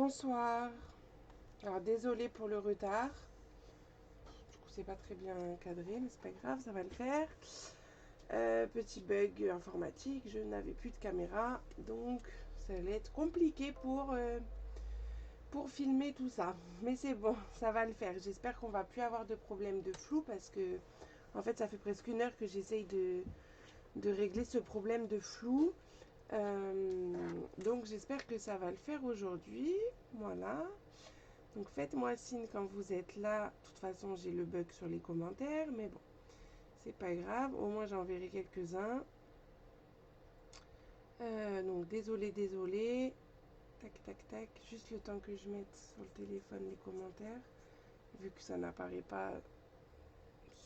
Bonsoir. Alors désolée pour le retard. Du coup c'est pas très bien cadré, mais c'est pas grave, ça va le faire. Petit bug informatique, je n'avais plus de caméra, donc ça allait être compliqué pour filmer tout ça. Mais c'est bon, ça va le faire. J'espère qu'on va plus avoir de problème de flou parce que en fait ça fait presque une heure que j'essaye de régler ce problème de flou. Donc j'espère que ça va le faire aujourd'hui. Voilà. Donc faites-moi signe quand vous êtes là. De toute façon, j'ai le bug sur les commentaires, mais bon, c'est pas grave. Au moins, j'enverrai quelques-uns. Donc désolé. Tac, tac, tac. Juste le temps que je mette sur le téléphone les commentaires, vu que ça n'apparaît pas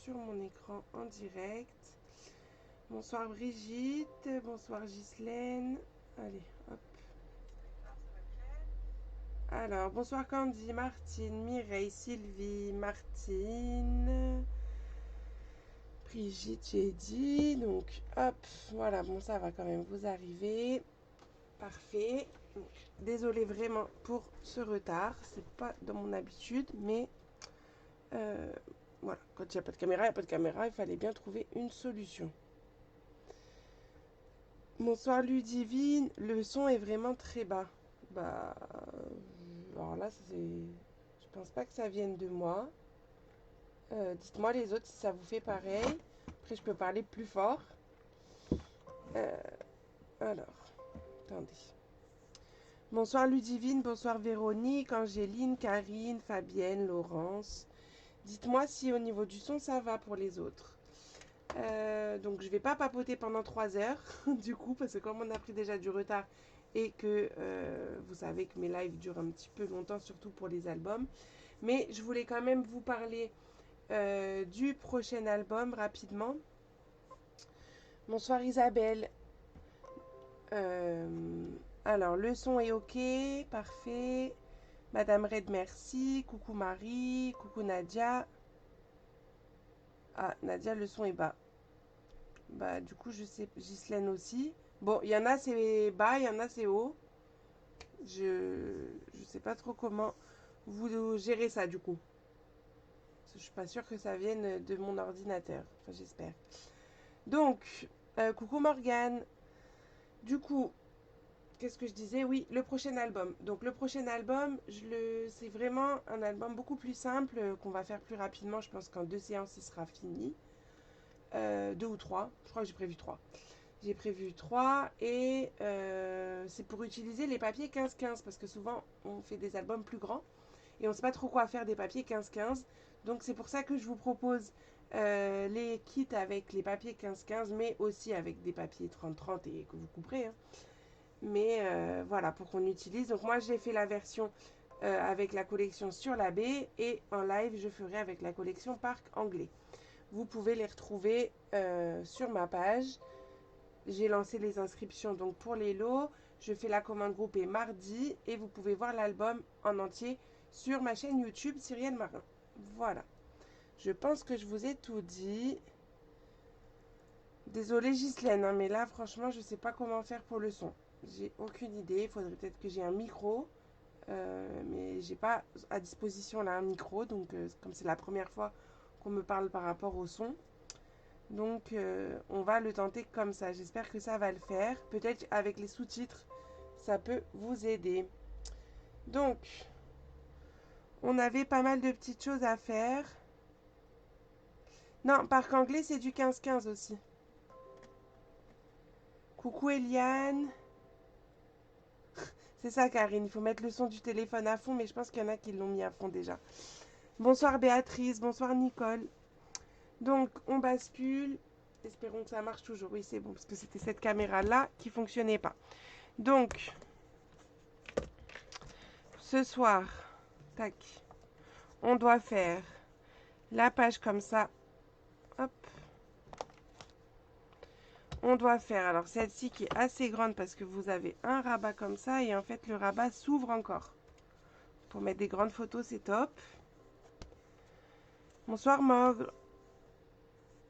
sur mon écran en direct. Bonsoir Brigitte, bonsoir Ghislaine. Allez, hop. Alors, bonsoir Candy, Martine, Mireille, Sylvie, Martine, Brigitte, j'ai dit. Donc, hop, voilà, bon, ça va quand même vous arriver. Parfait. Donc, désolée vraiment pour ce retard. C'est pas dans mon habitude, mais voilà, quand il n'y a pas de caméra, il n'y a pas de caméra. Il fallait bien trouver une solution. Bonsoir Ludivine, le son est vraiment très bas. Bah, alors là, c'est. Je pense pas que ça vienne de moi. Dites-moi les autres si ça vous fait pareil. Après, je peux parler plus fort. Euh, alors, attendez. Bonsoir Ludivine, bonsoir Véronique, Angéline, Karine, Fabienne, Laurence. Dites-moi si au niveau du son ça va pour les autres. Donc je vais pas papoter pendant 3 heures du coup parce que comme on a pris déjà du retard et que vous savez que mes lives durent un petit peu longtemps surtout pour les albums, mais je voulais quand même vous parler du prochain album rapidement. Bonsoir Isabelle. Alors le son est ok, parfait. Madame Red, merci. Coucou Marie. Coucou Nadia. Ah, Nadia, le son est bas. Bah, du coup, je sais. Ghislaine aussi. Bon, il y en a c'est bas, il y en a c'est haut. Je sais pas trop comment vous gérez ça du coup. Parce que je suis pas sûre que ça vienne de mon ordinateur. Enfin, j'espère. Donc, coucou Morgane. Du coup, qu'est-ce que je disais? Oui, le prochain album. Donc le prochain album, c'est vraiment un album beaucoup plus simple qu'on va faire plus rapidement. Je pense qu'en 2 séances, il sera fini. 2 ou 3. Je crois que j'ai prévu 3. J'ai prévu 3 et c'est pour utiliser les papiers 15-15 parce que souvent on fait des albums plus grands et on ne sait pas trop quoi faire des papiers 15-15. Donc c'est pour ça que je vous propose les kits avec les papiers 15-15 mais aussi avec des papiers 30-30 et que vous couperez. Hein. Mais voilà, pour qu'on utilise. Donc moi j'ai fait la version avec la collection sur la baie et en live je ferai avec la collection Parc Anglais. Vous pouvez les retrouver sur ma page. J'ai lancé les inscriptions donc pour les lots. Je fais la commande groupée mardi et vous pouvez voir l'album en entier sur ma chaîne YouTube Cyrielle Marin. Voilà. Je pense que je vous ai tout dit. Désolée Ghislaine, hein, mais là franchement je sais pas comment faire pour le son. J'ai aucune idée. Il faudrait peut-être que j'ai un micro. Mais j'ai pas à disposition là un micro. Donc comme c'est la première fois qu'on me parle par rapport au son. Donc on va le tenter comme ça. J'espère que ça va le faire. Peut-être avec les sous-titres, ça peut vous aider. Donc, on avait pas mal de petites choses à faire. Non, Parc Anglais, c'est du 15-15 aussi. Coucou Eliane. C'est ça Karine, il faut mettre le son du téléphone à fond, mais je pense qu'il y en a qui l'ont mis à fond déjà. Bonsoir Béatrice, bonsoir Nicole. Donc, on bascule. Espérons que ça marche toujours. Oui, c'est bon, parce que c'était cette caméra-là qui fonctionnait pas. Donc, ce soir, tac, on doit faire la page comme ça. Hop. On doit faire, alors celle-ci qui est assez grande parce que vous avez un rabat comme ça et en fait le rabat s'ouvre encore. Pour mettre des grandes photos, c'est top. Bonsoir Mogre.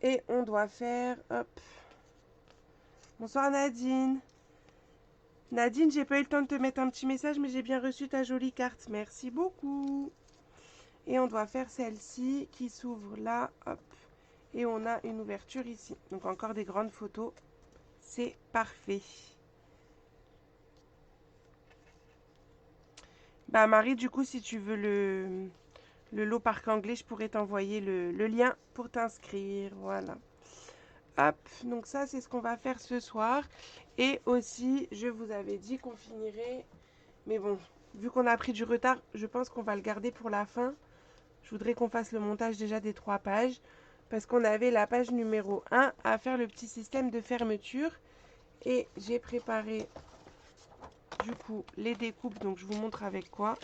Et on doit faire, hop. Bonsoir Nadine. Nadine, j'ai pas eu le temps de te mettre un petit message, mais j'ai bien reçu ta jolie carte. Merci beaucoup. Et on doit faire celle-ci qui s'ouvre là. Hop. Et on a une ouverture ici. Donc encore des grandes photos. C'est parfait. Bah Marie, du coup, si tu veux le lot parc anglais, je pourrais t'envoyer le lien pour t'inscrire. Voilà. Hop, donc ça, c'est ce qu'on va faire ce soir. Et aussi, je vous avais dit qu'on finirait. Mais bon, vu qu'on a pris du retard, je pense qu'on va le garder pour la fin. Je voudrais qu'on fasse le montage déjà des 3 pages. Parce qu'on avait la page numéro 1 à faire le petit système de fermeture. Et j'ai préparé du coup les découpes. Donc je vous montre avec quoi.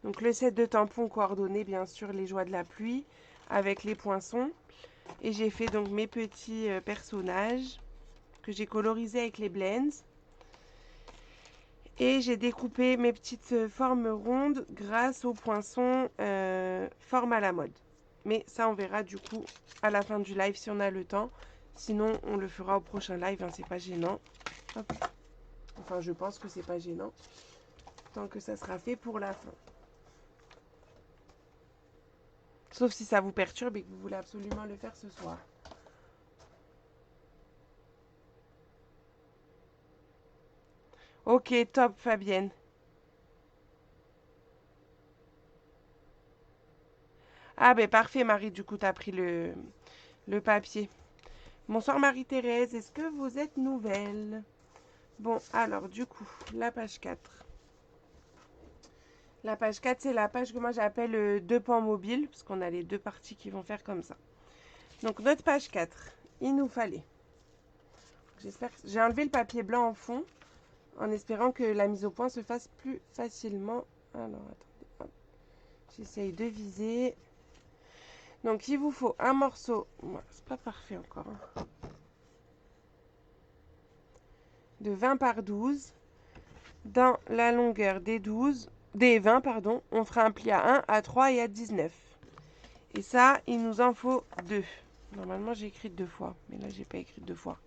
Donc le set de tampons coordonnés, bien sûr, les joies de la pluie. Avec les poinçons. Et j'ai fait donc mes petits personnages que j'ai colorisés avec les blends. Et j'ai découpé mes petites formes rondes grâce aux poinçons forme à la mode. Mais ça, on verra du coup à la fin du live si on a le temps. Sinon, on le fera au prochain live, hein, c'est pas gênant. Hop. Enfin, je pense que c'est pas gênant. Tant que ça sera fait pour la fin. Sauf si ça vous perturbe et que vous voulez absolument le faire ce soir. Ok, top Fabienne. Ah ben parfait Marie, du coup tu as pris le papier. Bonsoir Marie-Thérèse, est-ce que vous êtes nouvelle? Bon, alors du coup, la page 4. La page 4, c'est la page que moi j'appelle deux pans mobiles, parce qu'on a les deux parties qui vont faire comme ça. Donc notre page 4, il nous fallait. J'espère que j'ai enlevé le papier blanc en fond, en espérant que la mise au point se fasse plus facilement. Alors attendez, hop. J'essaye de viser. Donc il vous faut un morceau, c'est pas parfait encore, hein, de 20 par 12. Dans la longueur des 20, pardon, on fera un pli à 1, à 3 et à 19. Et ça, il nous en faut 2. Normalement, j'ai écrit 2 fois, mais là, j'ai pas écrit 2 fois.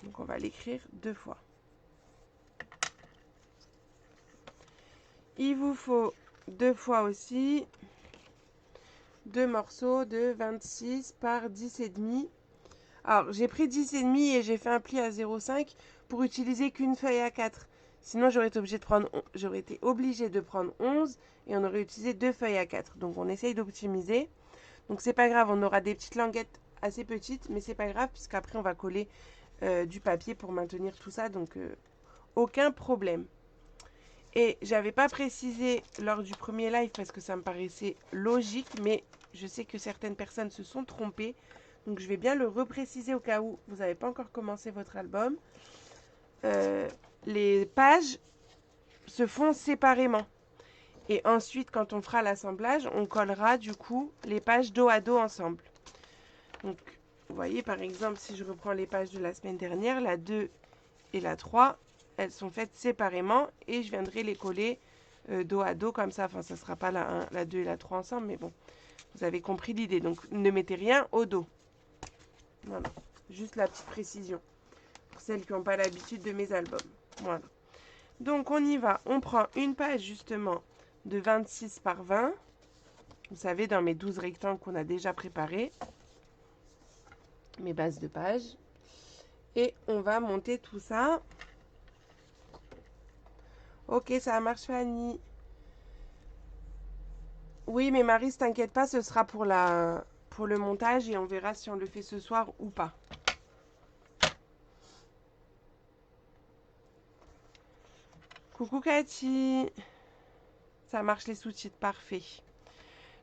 Donc, on va l'écrire 2 fois. Il vous faut 2 fois aussi 2 morceaux de 26 par 10,5. Alors, j'ai pris 10,5 et j'ai fait un pli à 0,5 pour utiliser qu'une feuille à 4. Sinon, j'aurais été obligée de prendre 11 et on aurait utilisé 2 feuilles à 4. Donc, on essaye d'optimiser. Donc, c'est pas grave, on aura des petites languettes assez petites, mais c'est pas grave puisqu'après, on va coller du papier pour maintenir tout ça. Donc, aucun problème. Et j'avais pas précisé lors du premier live parce que ça me paraissait logique, mais je sais que certaines personnes se sont trompées. Donc je vais bien le repréciser au cas où vous n'avez pas encore commencé votre album. Les pages se font séparément. Et ensuite, quand on fera l'assemblage, on collera du coup les pages dos à dos ensemble. Donc, vous voyez, par exemple, si je reprends les pages de la semaine dernière, la 2 et la 3, elles sont faites séparément et je viendrai les coller dos à dos comme ça. Enfin, ça ne sera pas la 1, la 2 et la 3 ensemble, mais bon, vous avez compris l'idée. Donc, ne mettez rien au dos. Voilà, juste la petite précision pour celles qui n'ont pas l'habitude de mes albums. Voilà. Donc on y va, on prend une page justement de 26 par 20. Vous savez, dans mes 12 rectangles qu'on a déjà préparés, mes bases de page. Et on va monter tout ça. Ok, ça marche Fanny. Oui, mais Marie, t'inquiète pas, ce sera pour le montage et on verra si on le fait ce soir ou pas. Coucou Cathy. Ça marche les sous-titres, parfait.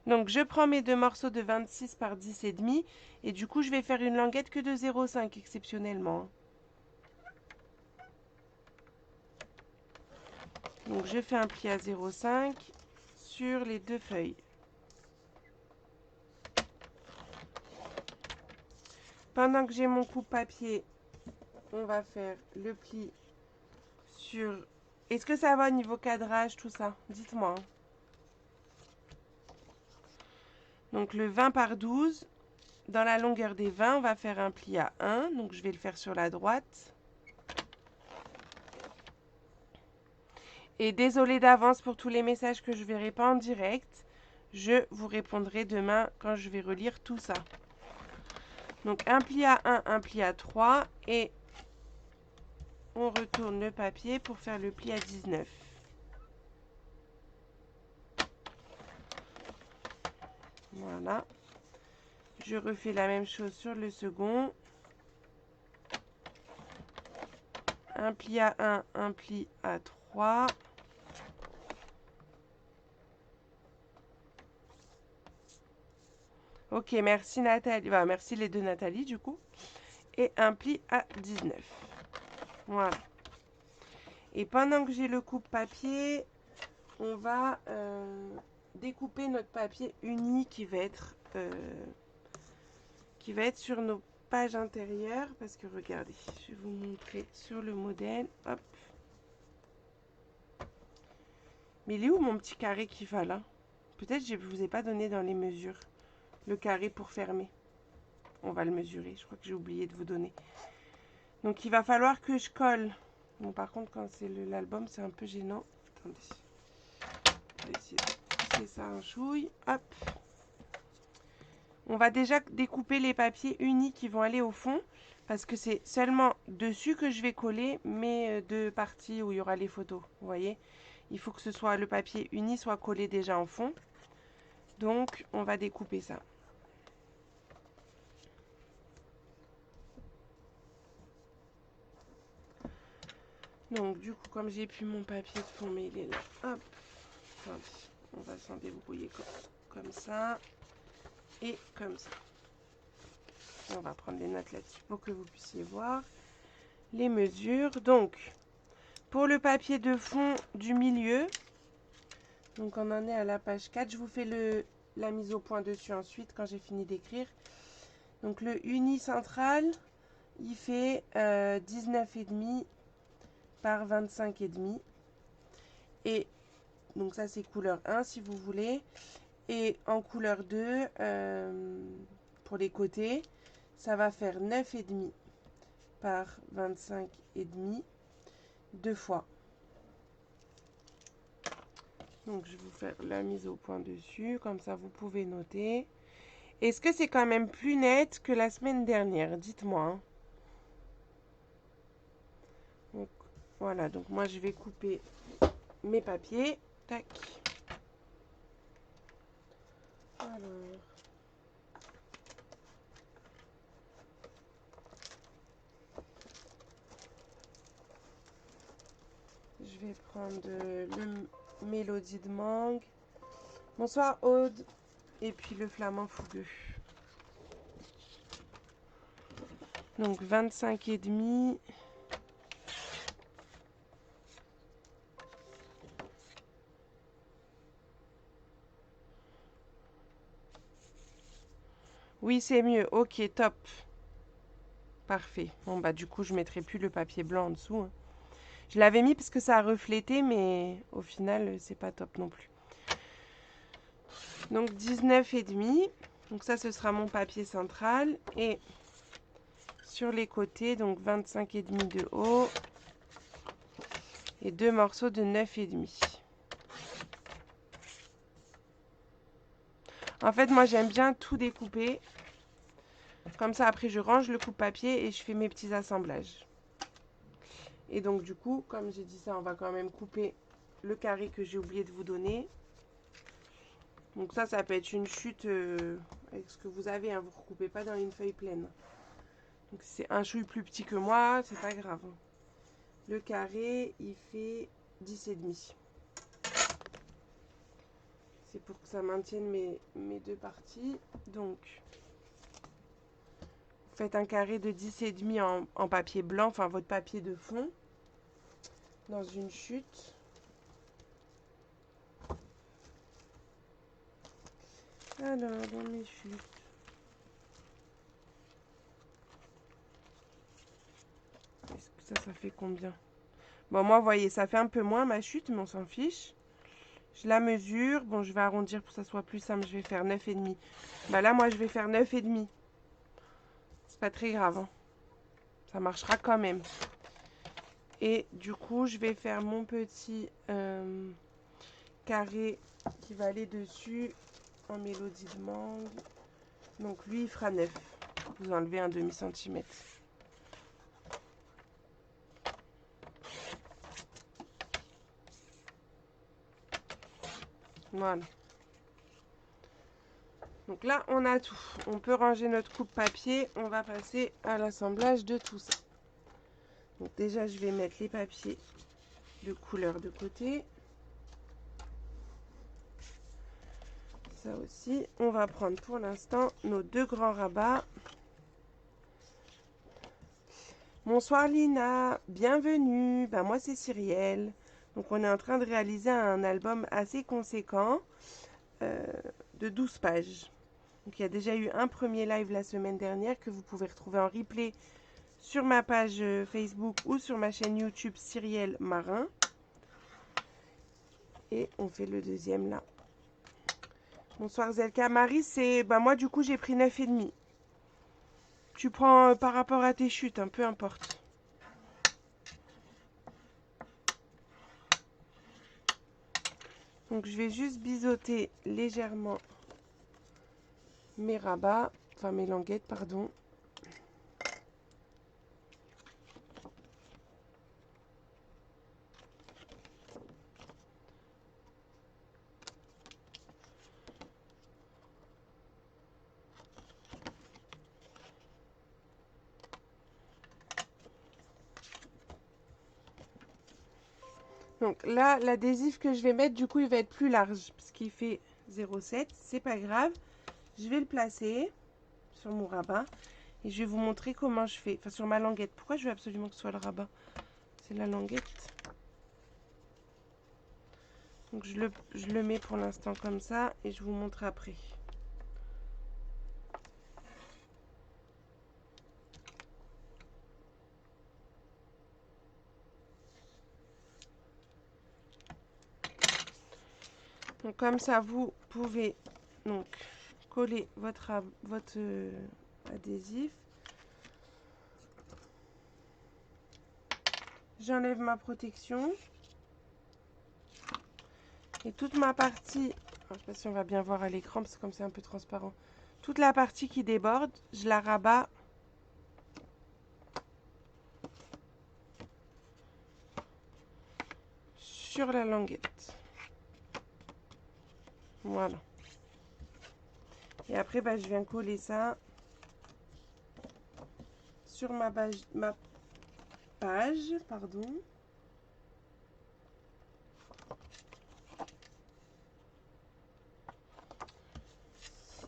Donc je prends mes deux morceaux de 26 par 10,5 et du coup je vais faire une languette que de 0,5 exceptionnellement. Donc je fais un pli à 0,5 sur les deux feuilles. Pendant que j'ai mon coupe-papier, on va faire le pli sur... Est-ce que ça va au niveau cadrage, tout ça? Dites-moi. Donc le 20 par 12, dans la longueur des 20, on va faire un pli à 1. Donc je vais le faire sur la droite. Et désolée d'avance pour tous les messages que je ne verrai pas en direct. Je vous répondrai demain quand je vais relire tout ça. Donc un pli à 1, un pli à 3 et on retourne le papier pour faire le pli à 19. Voilà. Je refais la même chose sur le second. Un pli à 1, un pli à 3. Ok, merci Nathalie. Bah, merci les deux Nathalie du coup. Et un pli à 19. Voilà. Et pendant que j'ai le coupe-papier, on va découper notre papier uni qui va être sur nos pages intérieures. Parce que regardez, je vais vous montrer sur le modèle. Hop. Mais il est où mon petit carré qui va là? Peut-être je ne vous ai pas donné dans les mesures. Le carré pour fermer. On va le mesurer. Je crois que j'ai oublié de vous donner. Donc il va falloir que je colle. Bon, par contre, quand c'est l'album, c'est un peu gênant. Attendez. On va essayer de pousser ça un chouille. Hop. On va déjà découper les papiers unis qui vont aller au fond. Parce que c'est seulement dessus que je vais coller mes deux parties où il y aura les photos. Vous voyez? Il faut que ce soit le papier uni soit collé déjà en fond. Donc, on va découper ça. Donc, du coup, comme j'ai plus mon papier de fond, mais il est là. Hop. Attendez. On va s'en débrouiller comme ça. Et comme ça. On va prendre des notes là-dessus pour que vous puissiez voir les mesures. Donc, pour le papier de fond du milieu, donc on en est à la page 4. Je vous fais la mise au point dessus ensuite quand j'ai fini d'écrire. Donc, le uni central, il fait 19,5 par 25,5. Et donc ça, c'est couleur 1 si vous voulez. Et en couleur 2, pour les côtés, ça va faire 9,5 par 25,5 deux fois. Donc je vais vous faire la mise au point dessus, comme ça vous pouvez noter. Est-ce que c'est quand même plus net que la semaine dernière? Dites-moi. Hein. Donc voilà, donc moi je vais couper mes papiers. Tac. Alors. Je vais prendre le Mélodie de mangue. Bonsoir Aude. Et puis le flamand fougueux. Donc 25,5. Oui, c'est mieux. Ok, top. Parfait. Bon, bah du coup, je ne mettrai plus le papier blanc en dessous. Hein. Je l'avais mis parce que ça a reflété, mais au final, c'est pas top non plus. Donc 19,5. Donc ça, ce sera mon papier central. Et sur les côtés, donc 25,5 de haut. Et deux morceaux de 9,5. En fait, moi, j'aime bien tout découper. Comme ça, après, je range le coupe-papier et je fais mes petits assemblages. Et donc, du coup, comme j'ai dit ça, on va quand même couper le carré que j'ai oublié de vous donner. Donc ça peut être une chute avec ce que vous avez. Hein, vous ne recoupez pas dans une feuille pleine. Donc c'est un chouille plus petit que moi, c'est pas grave. Le carré, il fait 10,5. C'est pour que ça maintienne mes deux parties. Donc, vous faites un carré de 10,5 en papier blanc, enfin votre papier de fond, dans une chute. Alors, dans mes chutes. Est-ce que ça fait combien? Bon, moi, vous voyez, ça fait un peu moins ma chute, mais on s'en fiche. Je la mesure. Bon, je vais arrondir pour que ça soit plus simple. Je vais faire 9,5. Bah là, moi, je vais faire 9,5. C'est pas très grave. Hein. Ça marchera quand même. Et du coup, je vais faire mon petit carré qui va aller dessus en mélodie de mangue. Donc lui, il fera 9. Vous enlevez un demi-centimètre. Voilà. Donc là, on a tout. On peut ranger notre coupe papier. On va passer à l'assemblage de tout ça. Donc déjà, je vais mettre les papiers de couleur de côté. Ça aussi. On va prendre pour l'instant nos 2 grands rabats. Bonsoir Lina, bienvenue. Ben, moi, c'est Cyrielle. Donc on est en train de réaliser un album assez conséquent de 12 pages. Donc il y a déjà eu un premier live la semaine dernière que vous pouvez retrouver en replay sur ma page Facebook ou sur ma chaîne YouTube Cyrielle Marin. Et on fait le deuxième là. Bonsoir Zelka. Marie, c'est... Ben moi du coup j'ai pris 9,5. Tu prends par rapport à tes chutes, hein, peu importe. Donc je vais juste biseauter légèrement mes rabats, enfin mes languettes, pardon. Donc là, l'adhésif que je vais mettre, du coup, il va être plus large, parce qu'il fait 0,7. C'est pas grave. Je vais le placer sur mon rabat. Et je vais vous montrer comment je fais. Enfin, sur ma languette. Pourquoi je veux absolument que ce soit le rabat? C'est la languette. Donc je le mets pour l'instant comme ça. Et je vous montre après. Donc comme ça, vous pouvez donc coller votre adhésif. J'enlève ma protection. Et toute ma partie, alors, je ne sais pas si on va bien voir à l'écran parce que comme c'est un peu transparent. Toute la partie qui déborde, je la rabats sur la languette. Voilà. Et après, bah, je viens coller ça sur ma page, pardon.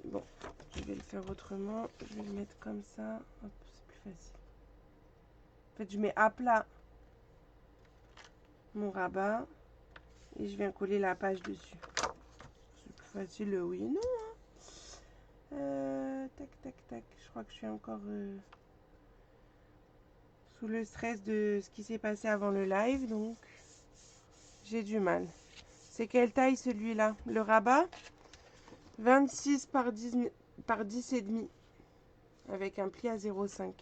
Bon, je vais le faire autrement. Je vais le mettre comme ça. Hop, c'est plus facile. En fait, je mets à plat mon rabat et je viens coller la page dessus. C'est plus facile, oui et non. Tac, tac, tac. Je crois que je suis encore sous le stress de ce qui s'est passé avant le live, donc j'ai du mal. C'est quelle taille celui-là? Le rabat 26 par 10 et demi avec un pli à 0,5.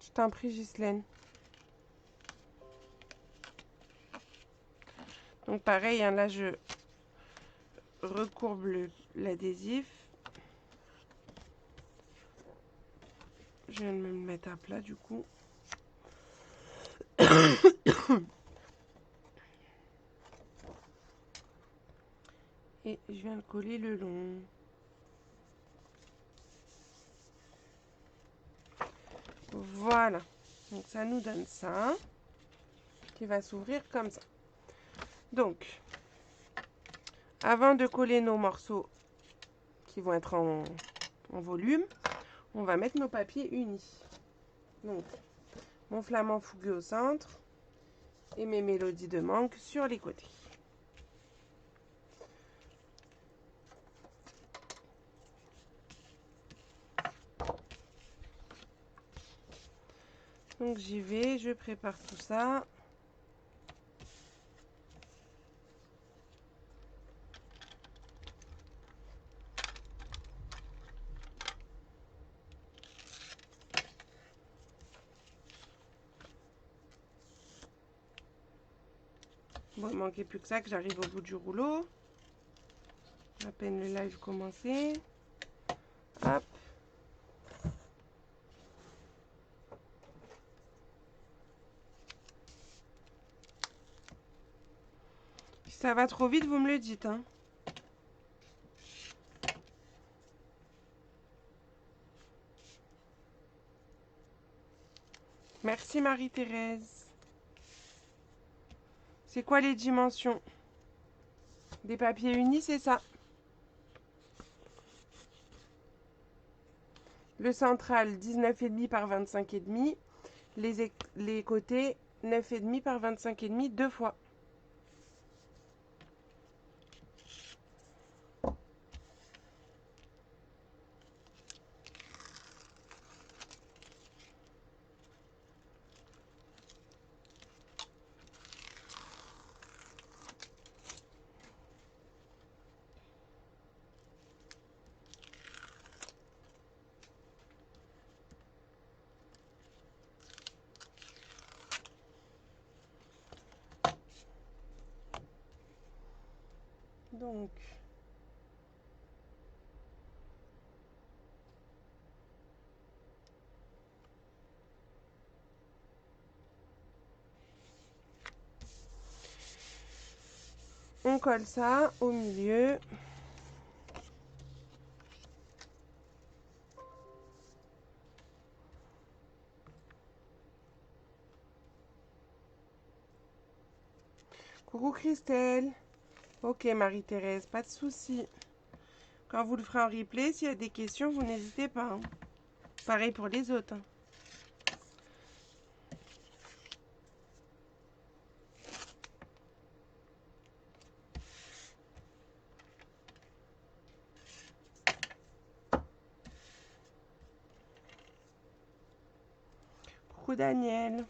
Je t'en prie, Ghislaine. Donc pareil, hein, là je recourbe l'adhésif. Je viens de me le mettre à plat du coup. Et je viens de coller le long. Voilà. Donc ça nous donne ça. Qui va s'ouvrir comme ça. Donc, avant de coller nos morceaux qui vont être en volume, on va mettre nos papiers unis. Donc, mon flamand fougueux au centre et mes mélodies de mangue sur les côtés. Donc j'y vais, je prépare tout ça. Bon, il manquait plus que ça, que j'arrive au bout du rouleau. À peine le live commencé. Hop. Si ça va trop vite, vous me le dites, hein. Merci Marie-Thérèse. C'est quoi les dimensions? Des papiers unis, c'est ça. Le central, 19,5 par 25,5. Les côtés, 9,5 par 25,5, deux fois. Donc, on colle ça au milieu. Coucou Christelle. Ok Marie-Thérèse, pas de souci. Quand vous le ferez en replay, s'il y a des questions, vous n'hésitez pas, hein. Pareil pour les autres, hein. Coucou Daniel.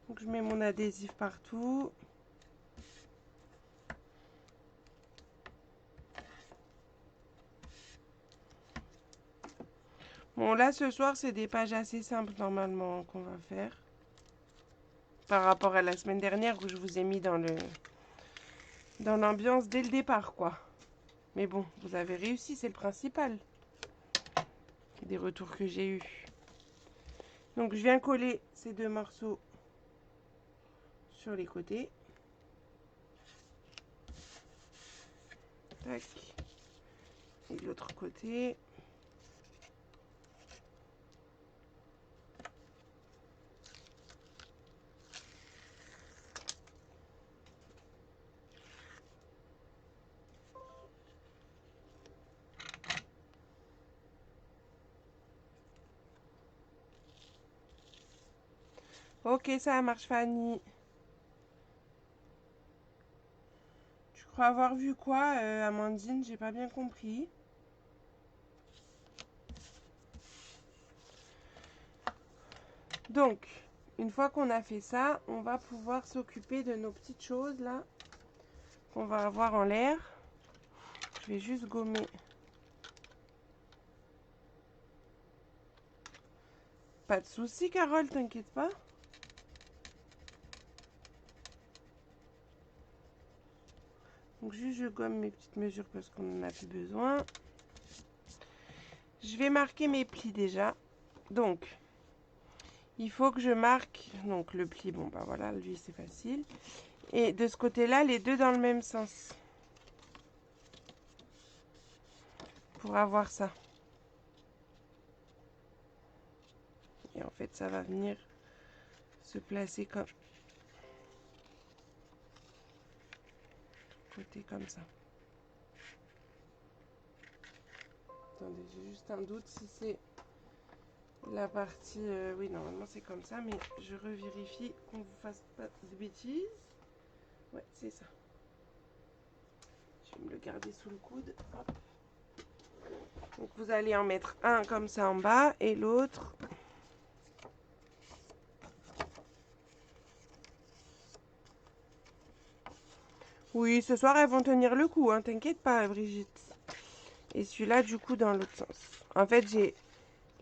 Donc je mets mon adhésif partout. Bon là ce soir c'est des pages assez simples normalement qu'on va faire. Par rapport à la semaine dernière où je vous ai mis dans l'ambiance dès le départ quoi. Mais bon, vous avez réussi, c'est le principal. Des retours que j'ai eus. Donc je viens coller ces deux morceaux sur les côtés. Tac. Et de l'autre côté. Ok, ça marche Fanny. Tu crois avoir vu quoi, Amandine? J'ai pas bien compris. Donc, une fois qu'on a fait ça, on va pouvoir s'occuper de nos petites choses là qu'on va avoir en l'air. Je vais juste gommer. Pas de souci, Carole, t'inquiète pas. Donc juste je gomme mes petites mesures parce qu'on n'en a plus besoin. Je vais marquer mes plis déjà. Donc, il faut que je marque donc le pli. Bon, bah voilà, lui c'est facile. Et de ce côté-là, les deux dans le même sens. Pour avoir ça. Et en fait, ça va venir se placer comme côté comme ça. Attendez, j'ai juste un doute si c'est la partie... oui, normalement c'est comme ça, mais je revérifie qu'on ne vous fasse pas de bêtises. Ouais, c'est ça. Je vais me le garder sous le coude. Hop. Donc vous allez en mettre un comme ça en bas et l'autre. Oui, ce soir elles vont tenir le coup, hein, t'inquiète pas Brigitte. Et celui-là du coup dans l'autre sens. En fait j'ai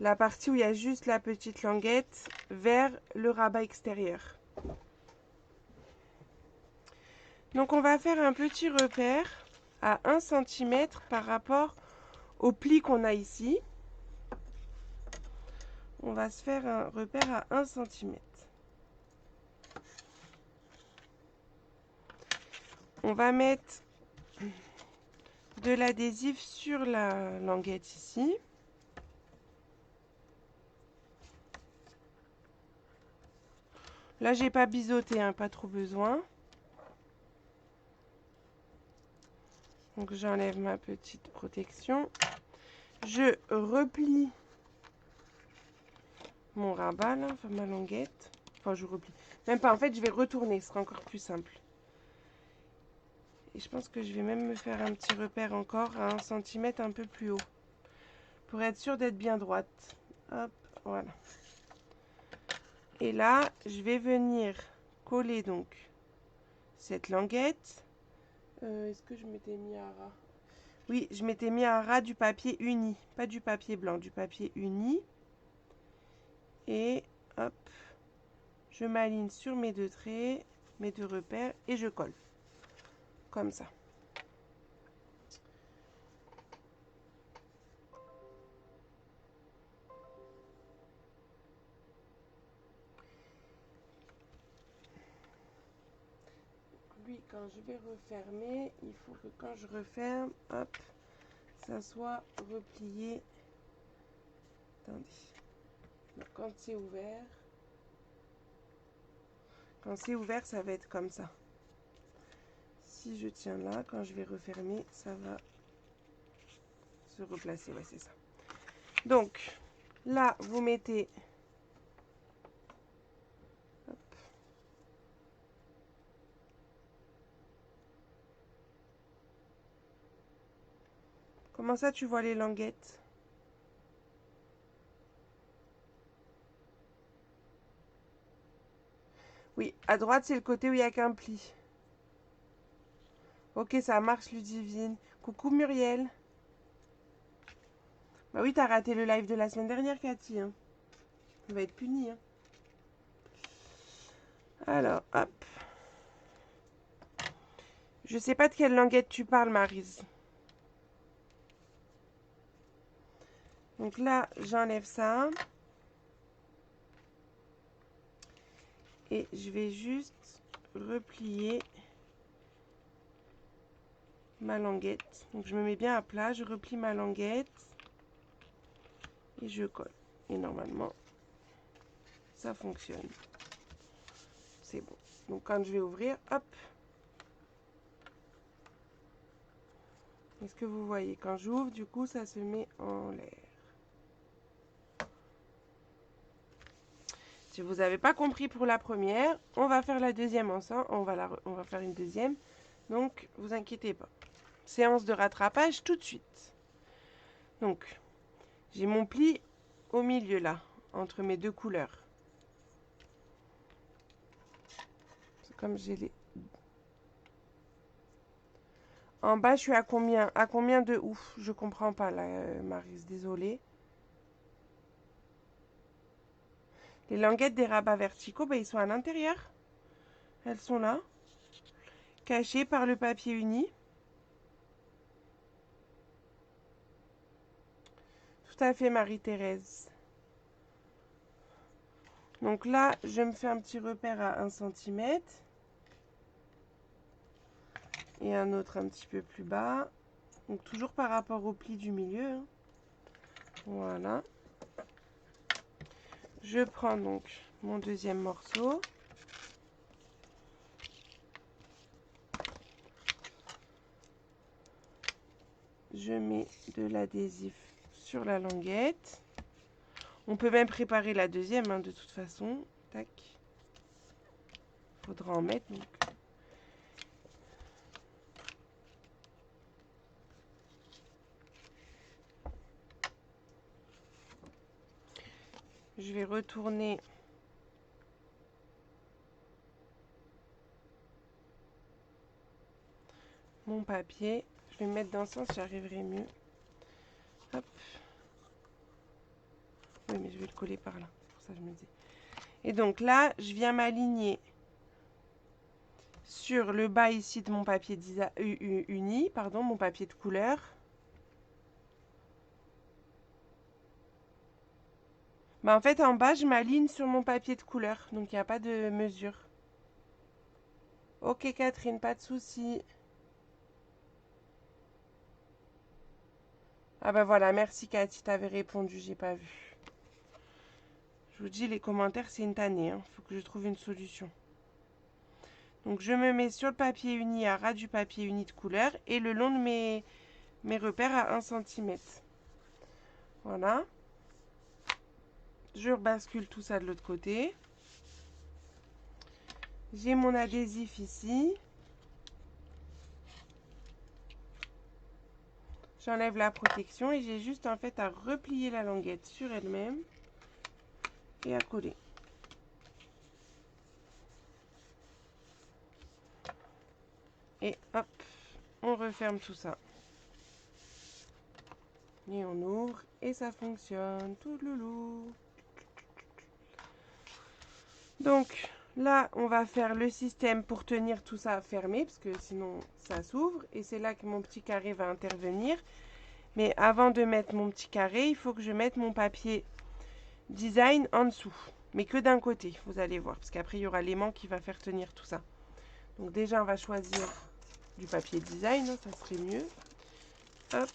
la partie où il y a juste la petite languette vers le rabat extérieur. Donc on va faire un petit repère à 1 cm par rapport au pli qu'on a ici. On va se faire un repère à 1 cm. On va mettre de l'adhésif sur la languette ici. Là, j'ai pas biseauté, hein, pas trop besoin. Donc j'enlève ma petite protection. Je replie mon rabat, là, enfin ma languette. Enfin, je replie. Même pas, en fait, je vais retourner, ce sera encore plus simple. Et je pense que je vais même me faire un petit repère encore à 1 cm un peu plus haut. Pour être sûre d'être bien droite. Hop, voilà. Et là, je vais venir coller donc cette languette. Est-ce que je m'étais mis à ras? Oui, je m'étais mis à ras du papier uni. Pas du papier blanc, du papier uni. Et hop, je m'aligne sur mes deux traits, mes deux repères et je colle. Comme ça. Lui, quand je vais refermer, il faut que quand je referme, hop, ça soit replié. Attendez. Donc, quand c'est ouvert, ça va être comme ça. Si je tiens là, quand je vais refermer, ça va se replacer. Ouais, c'est ça. Donc, là, vous mettez... Hop. Comment ça, tu vois les languettes? Oui, à droite, c'est le côté où il n'y a qu'un pli. Ok, ça marche, Ludivine. Coucou, Muriel. Bah oui, t'as raté le live de la semaine dernière, Cathy. Hein. On va être puni. Hein. Alors, hop. Je sais pas de quelle languette tu parles, Maryse. Donc là, j'enlève ça. Et je vais juste replier ma languette. Donc je me mets bien à plat, je replie ma languette. Et je colle. Et normalement, ça fonctionne. C'est bon. Donc quand je vais ouvrir, hop. Est-ce que vous voyez? Quand j'ouvre, du coup, ça se met en l'air. Si vous n'avez pas compris pour la première, on va faire la deuxième ensemble. On va faire une deuxième. Donc, vous inquiétez pas. Séance de rattrapage tout de suite. Donc, j'ai mon pli au milieu là, entre mes deux couleurs. C'est comme j'ai les... En bas, je suis à combien? À combien de ouf? Je comprends pas là, Maryse, désolée. Les languettes des rabats verticaux, ben, ils sont à l'intérieur. Elles sont là, cachées par le papier uni. Tout à fait, Marie-Thérèse. Donc là, je me fais un petit repère à 1 cm. Et un autre un petit peu plus bas. Donc toujours par rapport au pli du milieu. Hein. Voilà. Je prends donc mon deuxième morceau. Je mets de l'adhésif sur la languette. On peut même préparer la deuxième hein, de toute façon. Tac. Faudra en mettre. Donc. je vais retourner mon papier. Je vais me mettre dans le sens, j'y arriverai mieux. Hop. Oui, mais je vais le coller par là. Pour ça, je me dis. Et donc là, je viens m'aligner sur le bas ici de mon papier uni, pardon, mon papier de couleur. Bah, en fait, en bas, je m'aligne sur mon papier de couleur. Donc, il n'y a pas de mesure. Ok, Catherine, pas de souci. Ah bah voilà, merci Cathy, t'avais répondu, j'ai pas vu. Je vous dis, les commentaires, c'est une tannée. Faut que je trouve une solution. Donc, je me mets sur le papier uni à ras du papier uni de couleur et le long de mes repères à 1 cm. Voilà. Je rebascule tout ça de l'autre côté. J'ai mon adhésif ici. J'enlève la protection et j'ai juste en fait à replier la languette sur elle-même et à coller. Et hop, on referme tout ça. Et on ouvre et ça fonctionne. Tout loulou. Donc là, on va faire le système pour tenir tout ça fermé parce que sinon ça s'ouvre. Et c'est là que mon petit carré va intervenir. Mais avant de mettre mon petit carré, il faut que je mette mon papier design en dessous. Mais que d'un côté, vous allez voir. Parce qu'après, il y aura l'aimant qui va faire tenir tout ça. Donc déjà, on va choisir du papier design. Ça serait mieux. Hop.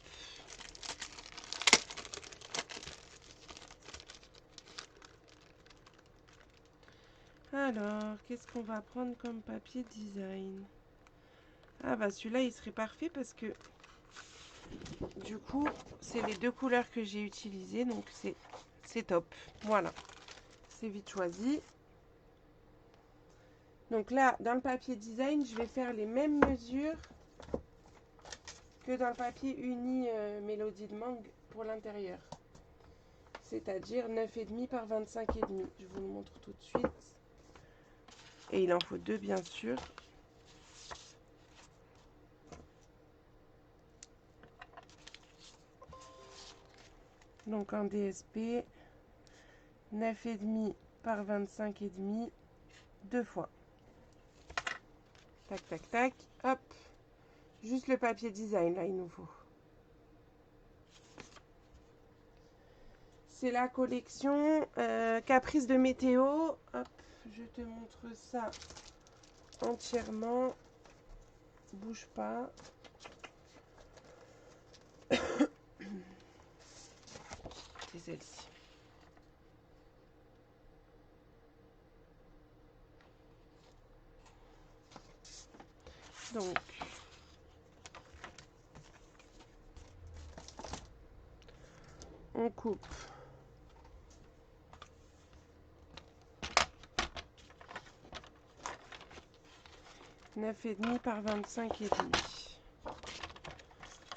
Alors, qu'est-ce qu'on va prendre comme papier design? Ah bah celui-là, il serait parfait parce que du coup, c'est les deux couleurs que j'ai utilisées. Donc, c'est top. Voilà. C'est vite choisi. Donc là, dans le papier design, je vais faire les mêmes mesures que dans le papier uni Mélodie de mangue pour l'intérieur. C'est-à-dire 9,5 par 25,5. Je vous le montre tout de suite. Et il en faut deux, bien sûr. Donc en DSP, 9,5 par 25,5, deux fois. Tac, tac, tac. Hop. Juste le papier design, là, il nous faut. C'est la collection Caprice de météo. Hop, je te montre ça entièrement. Bouge pas. C'est celle-ci. Donc, on coupe. Neuf et demi par 25,5.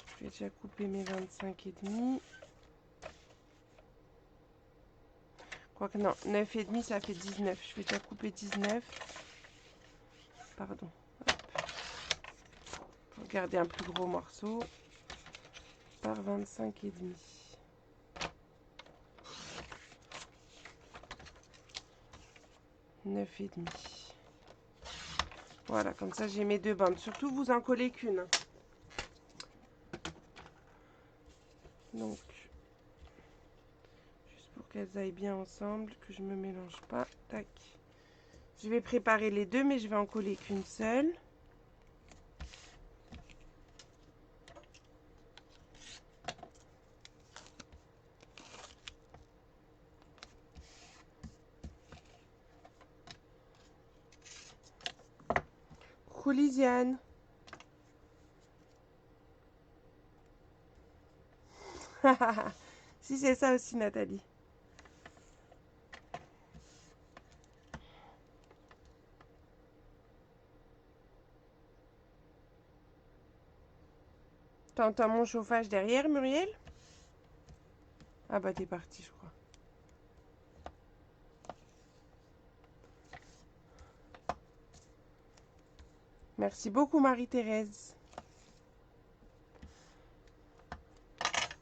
Je vais déjà couper mes 25,5. Quoique non, 9,5 ça fait 19. Je vais déjà couper 19. Pardon. Pour garder un plus gros morceau. Par 25,5. 9,5. Voilà, comme ça j'ai mes deux bandes. Surtout, vous en collez qu'une. Donc, juste pour qu'elles aillent bien ensemble, que je me mélange pas. Tac. Je vais préparer les deux, mais je vais en coller qu'une seule. Coucou Lisiane. Si c'est ça aussi Nathalie. T'entends mon chauffage derrière Muriel? Ah bah t'es parti je crois. Merci beaucoup Marie-Thérèse.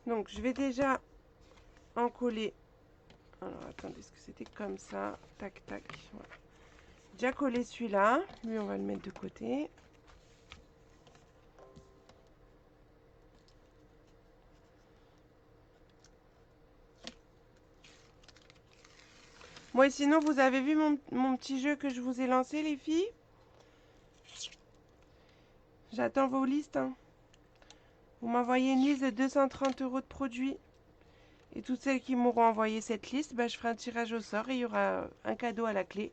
Donc je vais déjà en coller. Alors attendez, est-ce que c'était comme ça? Tac, tac. Voilà. Déjà collé celui-là. Lui, on va le mettre de côté. Moi, sinon, vous avez vu mon petit jeu que je vous ai lancé, les filles? J'attends vos listes. Hein. Vous m'envoyez une liste de 230 € de produits. Et toutes celles qui m'auront envoyé cette liste, bah, je ferai un tirage au sort et il y aura un cadeau à la clé.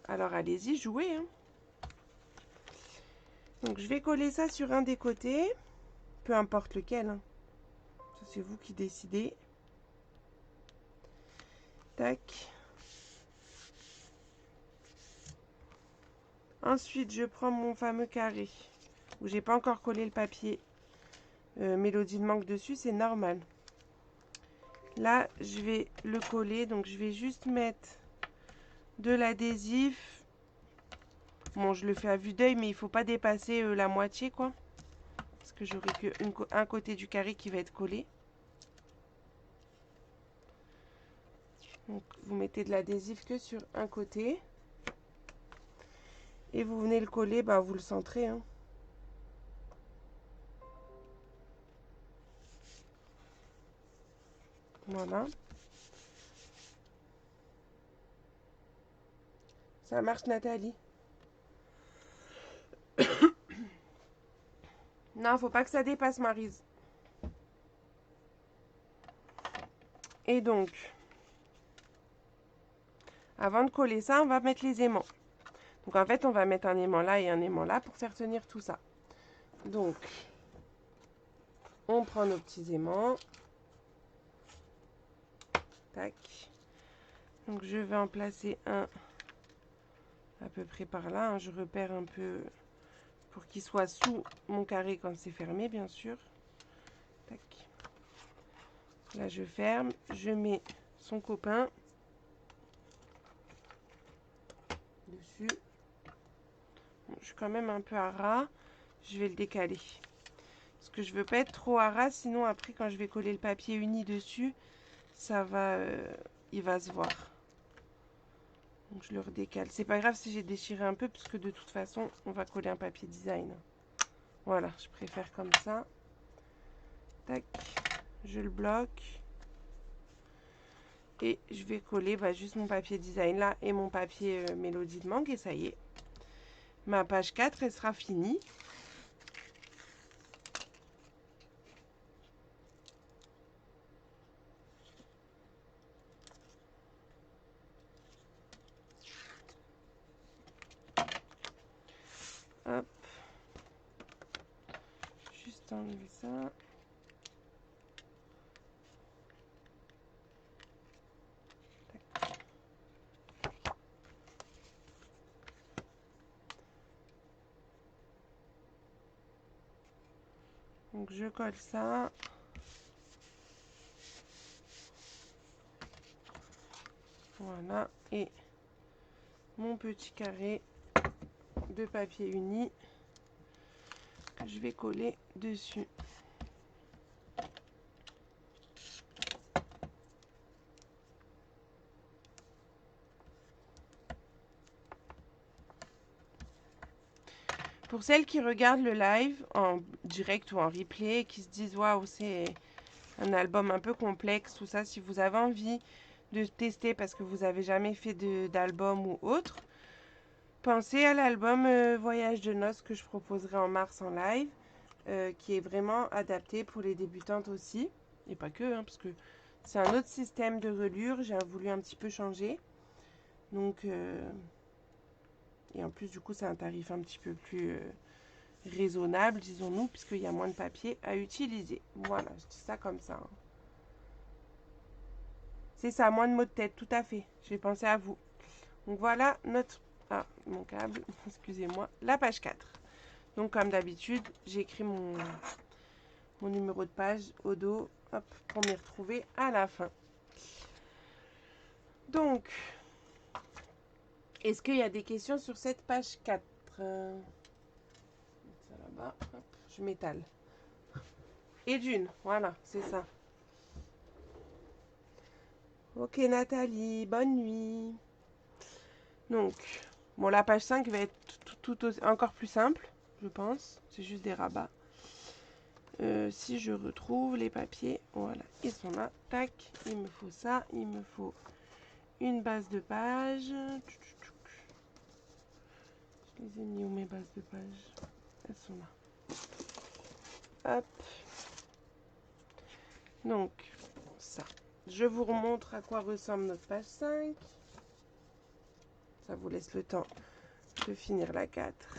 Alors allez-y, jouez. Hein. Donc je vais coller ça sur un des côtés. Peu importe lequel. Hein. Ça, c'est vous qui décidez. Tac. Ensuite, je prends mon fameux carré où j'ai pas encore collé le papier Mélodie de mangue dessus, c'est normal. Là, je vais le coller, donc je vais juste mettre de l'adhésif. Bon, je le fais à vue d'œil, mais il faut pas dépasser la moitié, quoi. Parce que j'aurai que un côté du carré qui va être collé. Donc, vous mettez de l'adhésif que sur un côté. Et vous venez le coller, bah, vous le centrez. Hein. Voilà. Ça marche, Nathalie? Non, faut pas que ça dépasse, Maryse. Et donc, avant de coller ça, on va mettre les aimants. Donc en fait, on va mettre un aimant là et un aimant là pour faire tenir tout ça. Donc, on prend nos petits aimants. Tac. Donc je vais en placer un à peu près par là. Hein. Je repère un peu pour qu'il soit sous mon carré quand c'est fermé, bien sûr. Tac. Là, je ferme. Je mets son copain dessus. Bon, je suis quand même un peu à ras. Je vais le décaler. Parce que je veux pas être trop à ras, sinon après quand je vais coller le papier uni dessus, ça va, il va se voir. Donc je le redécale. C'est pas grave si j'ai déchiré un peu, parce que de toute façon, on va coller un papier design. Voilà, je préfère comme ça. Tac, je le bloque. Et je vais coller juste mon papier design là et mon papier Mélodie de mangue. Et ça y est, ma page 4, elle sera finie. Hop. Juste enlever ça. Donc je colle ça. Voilà. Et mon petit carré de papier uni que je vais coller dessus. Pour celles qui regardent le live en direct ou en replay, qui se disent waouh, c'est un album un peu complexe, tout ça, si vous avez envie de tester parce que vous n'avez jamais fait d'album ou autre, pensez à l'album Voyage de noces que je proposerai en mars en live, qui est vraiment adapté pour les débutantes aussi, et pas que, hein, parce que c'est un autre système de relure, j'ai voulu un petit peu changer. Donc, et en plus, du coup, c'est un tarif un petit peu plus raisonnable, disons-nous, puisqu'il y a moins de papier à utiliser. Voilà, je dis ça comme ça. Hein. C'est ça, moins de mots de tête, tout à fait. J'ai pensé à vous. Donc voilà notre... Ah, mon câble, excusez-moi. La page 4. Donc comme d'habitude, j'écris mon numéro de page au dos, hop, pour m'y retrouver à la fin. Donc, est-ce qu'il y a des questions sur cette page 4? mettre ça là-bas. Hop, je m'étale. Et d'une, voilà, c'est ça. Ok Nathalie, bonne nuit. Donc, bon, la page 5 va être encore plus simple, je pense. C'est juste des rabats. Si je retrouve les papiers, voilà, ils sont là. Tac, il me faut ça, il me faut une base de page. Je les ai mis où mes bases de page? Elles sont là. Hop. Donc, ça. Je vous remontre à quoi ressemble notre page 5. Ça vous laisse le temps de finir la 4.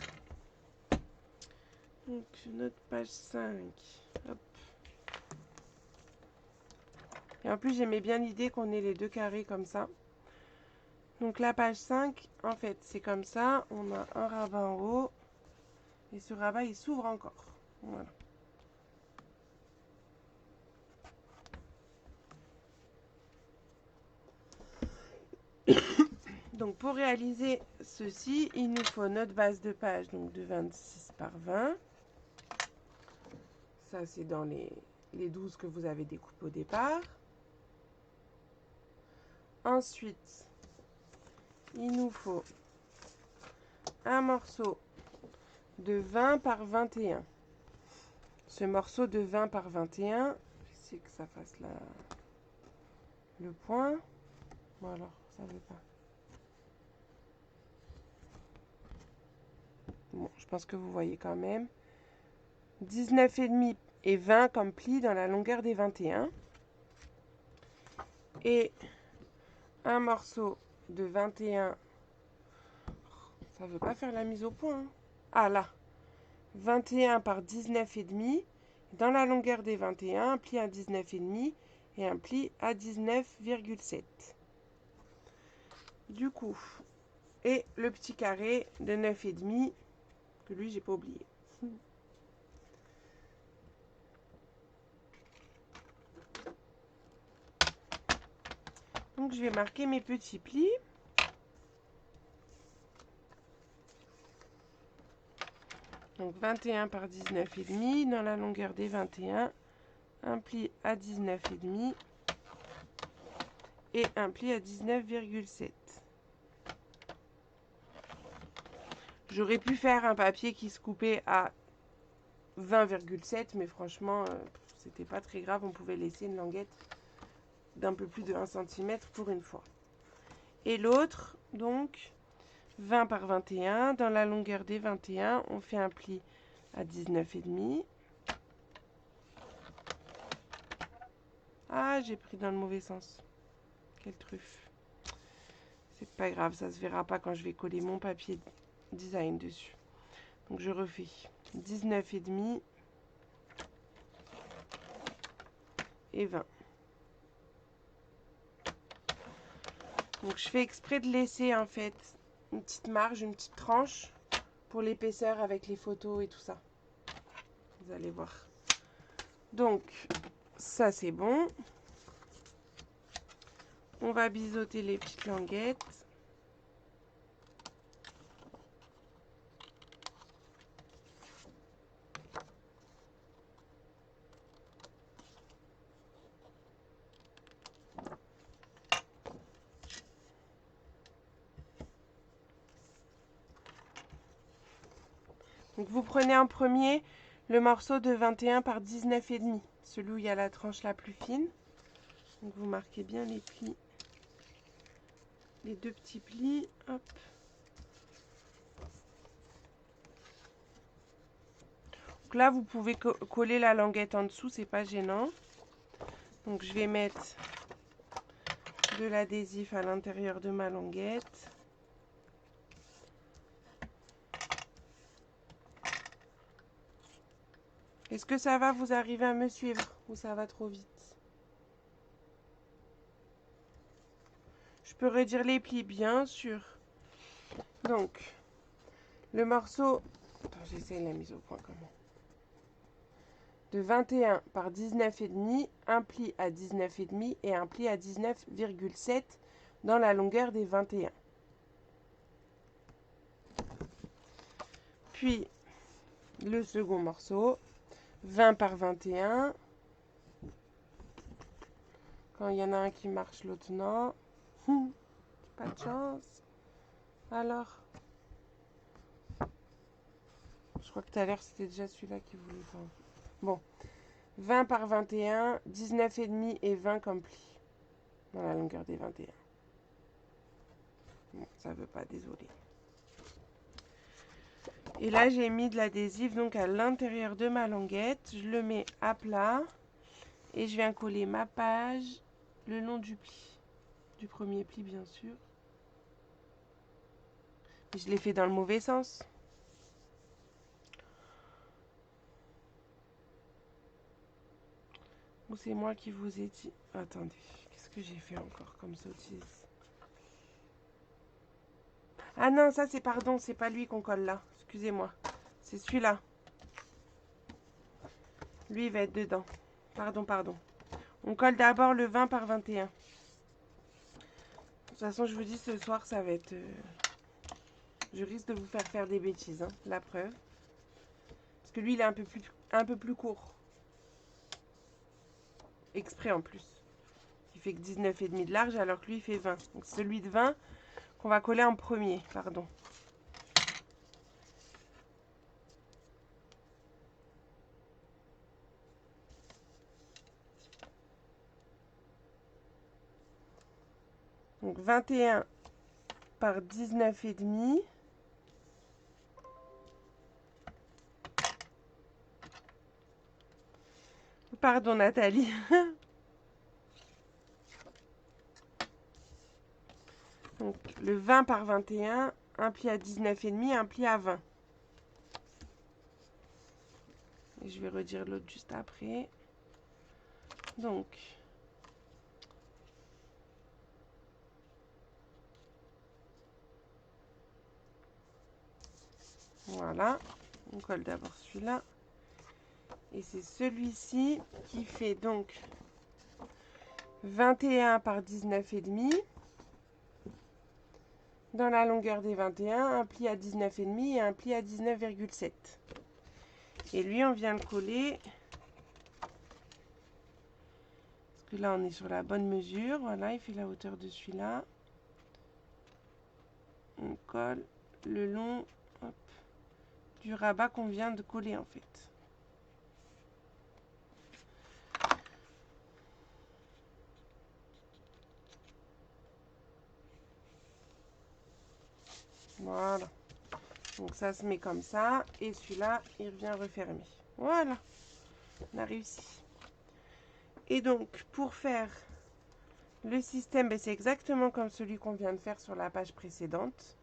Donc, notre page 5. Hop. Et en plus, j'aimais bien l'idée qu'on ait les deux carrés comme ça. Donc, la page 5, en fait, c'est comme ça. On a un rabat en haut. Et ce rabat, il s'ouvre encore. Voilà. Donc, pour réaliser ceci, il nous faut notre base de page donc de 26 par 20. Ça, c'est dans les 12 que vous avez découpés au départ. Ensuite, il nous faut un morceau de 20 par 21. Ce morceau de 20 par 21, j'essaie que ça fasse le point. Bon alors, ça ne veut pas. Bon, je pense que vous voyez quand même. 19,5 et 20 comme pli dans la longueur des 21. Et un morceau de 21. Ça ne veut pas faire la mise au point. Hein. Ah là. 21 par 19,5. Dans la longueur des 21, un pli à 19,5 et un pli à 19,7. Du coup, et le petit carré de 9,5 que lui, j'ai pas oublié. Donc, je vais marquer mes petits plis. Donc, 21 par 19,5 dans la longueur des 21, un pli à 19,5 et un pli à 19,7. J'aurais pu faire un papier qui se coupait à 20,7, mais franchement, c'était pas très grave. On pouvait laisser une languette d'un peu plus de 1 cm pour une fois. Et l'autre, donc, 20 par 21. Dans la longueur des 21, on fait un pli à 19,5. Ah, j'ai pris dans le mauvais sens. Quelle truffe. C'est pas grave, ça se verra pas quand je vais coller mon papier design dessus. Donc je refais 19,5 et 20. Donc je fais exprès de laisser en fait une petite marge, une petite tranche pour l'épaisseur avec les photos et tout ça. Vous allez voir. Donc ça c'est bon. On va biseauter les petites languettes. Donc vous prenez en premier le morceau de 21 par 19,5, celui où il y a la tranche la plus fine. Donc vous marquez bien les plis, les deux petits plis, hop. Donc là vous pouvez coller la languette en dessous, c'est pas gênant. Donc je vais mettre de l'adhésif à l'intérieur de ma languette. Est-ce que ça va, vous arriver à me suivre ou ça va trop vite? Je peux redire les plis, bien sûr. Donc, le morceau... Attends, j'essaie la mise au point comment. De 21 par 19,5, un pli à 19,5 et un pli à 19,7 dans la longueur des 21. Puis, le second morceau, 20 par 21. Quand il y en a un qui marche, l'autre non. Pas de chance. Alors, je crois que tout à l'heure, c'était déjà celui-là qui voulait pas. Bon, 20 par 21, 19,5 et 20 comme pli. Dans la longueur des 21. Bon, ça veut pas, désolé. Et là, j'ai mis de l'adhésif donc à l'intérieur de ma languette. Je le mets à plat. Et je viens coller ma page le long du pli. Du premier pli, bien sûr. Je l'ai fait dans le mauvais sens. Ou c'est moi qui vous ai dit... Attendez, qu'est-ce que j'ai fait encore comme sottise? Ah non, ça c'est pardon, c'est pas lui qu'on colle là. Excusez-moi. C'est celui-là. Lui, il va être dedans. Pardon, pardon. On colle d'abord le 20 par 21. De toute façon, je vous dis, ce soir, ça va être... Je risque de vous faire des bêtises, hein, la preuve. Parce que lui, il est un peu plus court. Exprès en plus. Il fait que 19,5 de large, alors que lui, il fait 20. Donc, celui de 20 qu'on va coller en premier, pardon. Donc, 21 par 19,5. Pardon, Nathalie. Donc, le 20 par 21, un pli à 19,5, un pli à 20. Et je vais redire l'autre juste après. Donc, voilà. On colle d'abord celui-là. Et c'est celui-ci qui fait donc 21 par 19,5. Dans la longueur des 21, un pli à 19,5 et un pli à 19,7. Et lui, on vient le coller. Parce que là, on est sur la bonne mesure. Voilà, il fait la hauteur de celui-là. On colle le long hop, du rabat qu'on vient de coller en fait. Voilà. Donc ça se met comme ça. Et celui-là, il revient refermer. Voilà. On a réussi. Et donc, pour faire le système, ben, c'est exactement comme celui qu'on vient de faire sur la page précédente.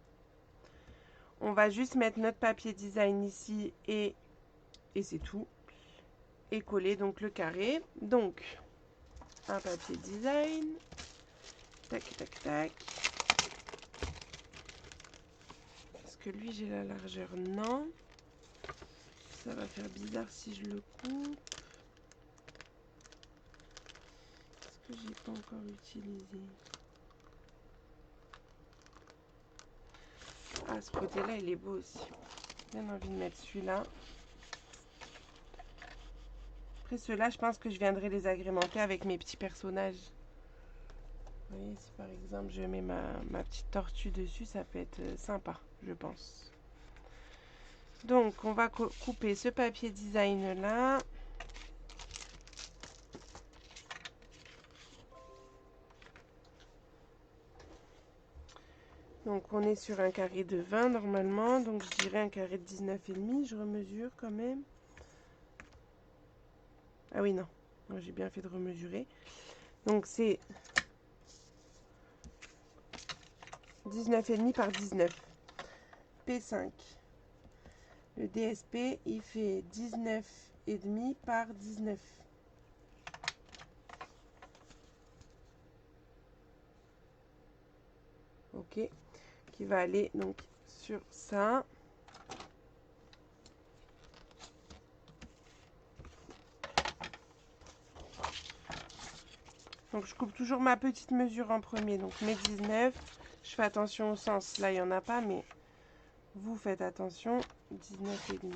On va juste mettre notre papier design ici et c'est tout. Et coller donc le carré. Donc, un papier design. Tac, tac, tac. Est-ce que lui, j'ai la largeur? Non. Ça va faire bizarre si je le coupe. Est-ce que j'ai pas encore utilisé? Ah, ce côté-là, il est beau aussi. J'ai bien envie de mettre celui-là. Après, ceux-là, je pense que je viendrai les agrémenter avec mes petits personnages. Vous voyez, si par exemple, je mets ma petite tortue dessus, ça peut être sympa, je pense. Donc, on va couper ce papier design-là. Donc, on est sur un carré de 20 normalement. Donc, je dirais un carré de 19,5. Je remesure quand même. Ah oui, non. Non, j'ai bien fait de remesurer. Donc, c'est 19,5 par 19. P5. Le DSP, il fait 19,5 par 19. Ok. Qui va aller donc sur ça. Donc je coupe toujours ma petite mesure en premier. Donc mes 19. Je fais attention au sens. Là, il n'y en a pas, mais Vous faites attention, 19,5.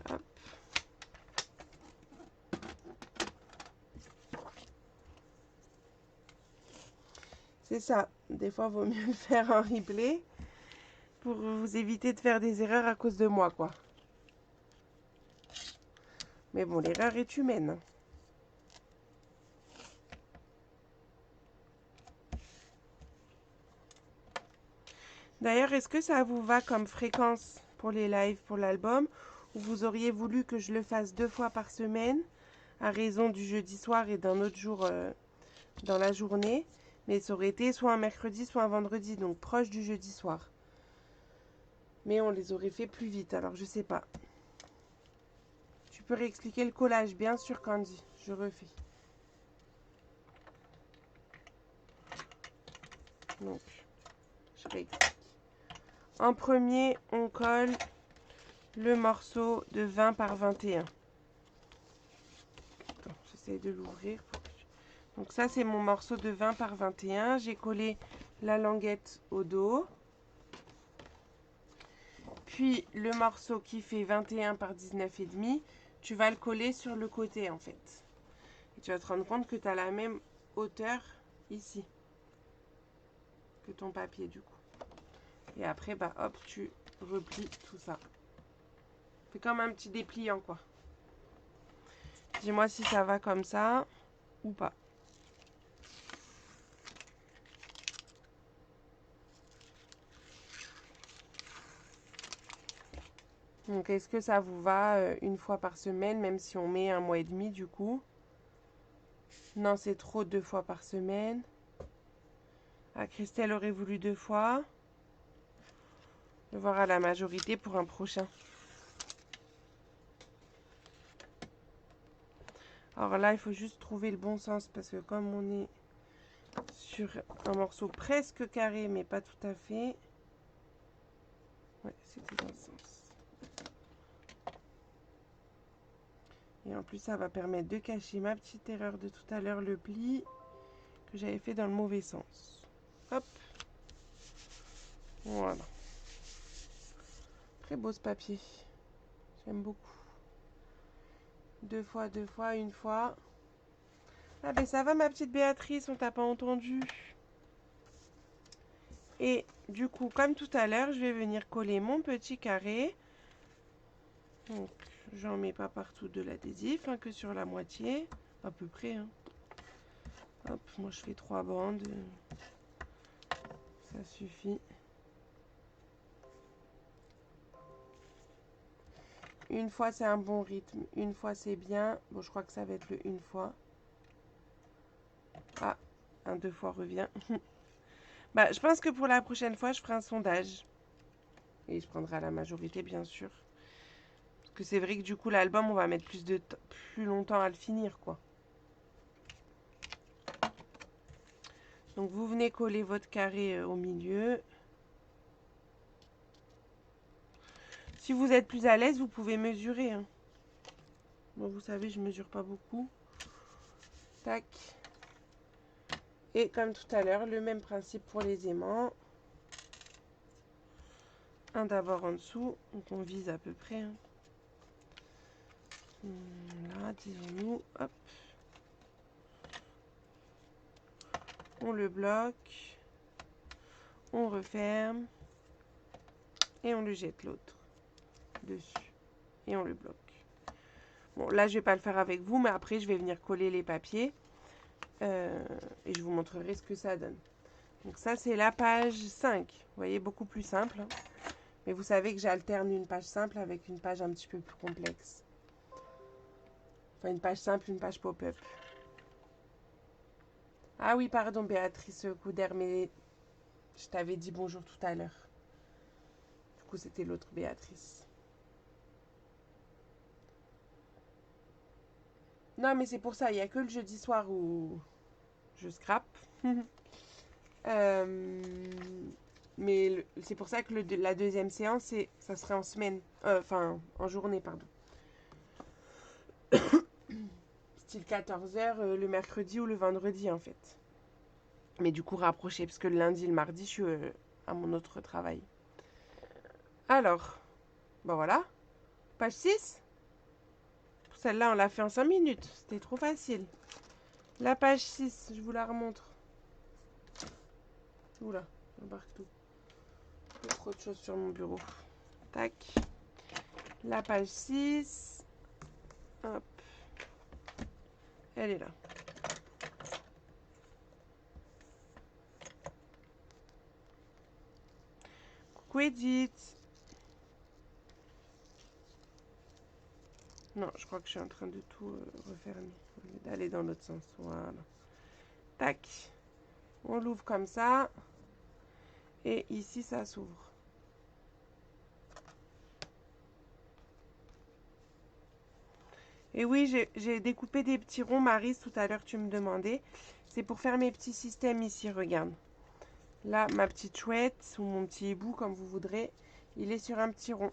Hop. C'est ça, des fois, il vaut mieux le faire en replay pour vous éviter de faire des erreurs à cause de moi, quoi. Mais bon, l'erreur est humaine. D'ailleurs, est-ce que ça vous va comme fréquence pour les lives, pour l'album, ou vous auriez voulu que je le fasse 2 fois par semaine, à raison du jeudi soir et d'un autre jour dans la journée, mais ça aurait été soit un mercredi, soit un vendredi, donc proche du jeudi soir. Mais on les aurait fait plus vite, alors je sais pas. Tu peux réexpliquer le collage, bien sûr, Candy, je refais. Donc, je réexplique. En premier, on colle le morceau de 20 par 21. Attends, j'essaie de l'ouvrir. Donc ça, c'est mon morceau de 20 par 21. J'ai collé la languette au dos. Puis le morceau qui fait 21 par 19,5, tu vas le coller sur le côté en fait. Et tu vas te rendre compte que tu as la même hauteur ici que ton papier du coup. Et après, bah hop, tu replies tout ça. C'est comme un petit dépliant quoi. Dis-moi si ça va comme ça ou pas. Donc est-ce que ça vous va une fois par semaine, même si on met 1 mois et demi du coup? Non, c'est trop 2 fois par semaine. Ah, Christelle aurait voulu 2 fois. Je vais voir à la majorité pour un prochain. Alors là, il faut juste trouver le bon sens parce que comme on est sur un morceau presque carré, mais pas tout à fait. Ouais, c'était dans le sens. Et en plus, ça va permettre de cacher ma petite erreur de tout à l'heure, le pli que j'avais fait dans le mauvais sens. Hop. Voilà. Très beau ce papier. J'aime beaucoup. 2 fois, 2 fois, 1 fois. Ah ben ça va ma petite Béatrice, on t'a pas entendu. Et du coup, comme tout à l'heure, je vais venir coller mon petit carré. Donc, j'en mets pas partout de l'adhésif, hein, que sur la moitié, à peu près. Hein. Hop, moi je fais 3 bandes. Ça suffit. Une fois, c'est un bon rythme. Une fois, c'est bien. Bon, je crois que ça va être le une fois. Ah, un 2 fois revient. Bah, je pense que pour la prochaine fois, je ferai un sondage. Et je prendrai la majorité, bien sûr. Parce que c'est vrai que du coup, l'album, on va mettre plus longtemps à le finir, quoi. Donc, vous venez coller votre carré au milieu. Si vous êtes plus à l'aise, vous pouvez mesurer. Hein. Bon, vous savez, je mesure pas beaucoup. Tac. Et comme tout à l'heure, le même principe pour les aimants. Un d'abord en dessous. Donc, on vise à peu près. Hein. Là, disons-nous. Hop. On le bloque. On referme. Et on le jette l'autre dessus. Et on le bloque. Bon, là, je vais pas le faire avec vous, mais après, je vais venir coller les papiers. Et je vous montrerai ce que ça donne. Donc ça, c'est la page 5. Vous voyez, beaucoup plus simple. Hein. Mais vous savez que j'alterne une page simple avec une page un petit peu plus complexe. Enfin, une page simple, une page pop-up. Ah oui, pardon, Béatrice Couder, mais je t'avais dit bonjour tout à l'heure. Du coup, c'était l'autre Béatrice. Non, mais c'est pour ça, il n'y a que le jeudi soir où je scrape. Mais c'est pour ça que la deuxième séance, ça serait en semaine. Enfin, en journée, pardon. Style 14h le mercredi ou le vendredi, en fait. Mais du coup, rapproché, parce que le lundi et le mardi, je suis à mon autre travail. Alors, ben voilà. Page 6. Celle-là, on l'a fait en 5 minutes. C'était trop facile. La page 6, je vous la remontre. Oula, j'embarque tout. Il y a trop de choses sur mon bureau. Tac. La page 6. Hop. Elle est là. Coucou Edith. Non, je crois que je suis en train de tout refermer. Au lieu d'aller dans l'autre sens. Voilà. Tac. On l'ouvre comme ça. Et ici, ça s'ouvre. Et oui, j'ai découpé des petits ronds, Maryse, tout à l'heure, tu me demandais. C'est pour faire mes petits systèmes ici, regarde. Là, ma petite chouette, ou mon petit hibou, comme vous voudrez, il est sur un petit rond.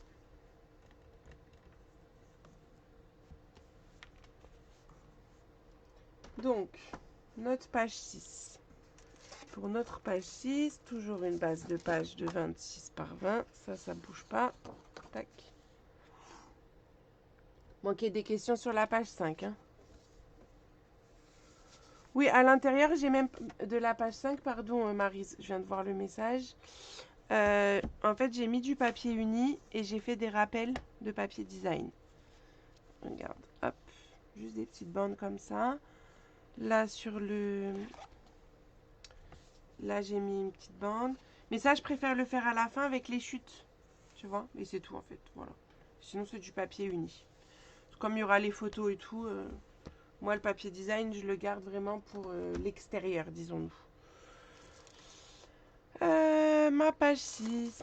Donc, notre page 6. Pour notre page 6, toujours une base de page de 26 par 20. Ça bouge pas. Tac. Manquait des questions sur la page 5. Hein. Oui, à l'intérieur, j'ai même de la page 5, pardon, Maryse, je viens de voir le message. En fait, j'ai mis du papier uni et j'ai fait des rappels de papier design. Regarde, hop, juste des petites bandes comme ça. Là, là, j'ai mis une petite bande. Mais ça, je préfère le faire à la fin avec les chutes. Tu vois? Et c'est tout, en fait. Voilà. Sinon, c'est du papier uni. Comme il y aura les photos et tout, moi, le papier design, je le garde vraiment pour l'extérieur, disons-nous. Ma page 6,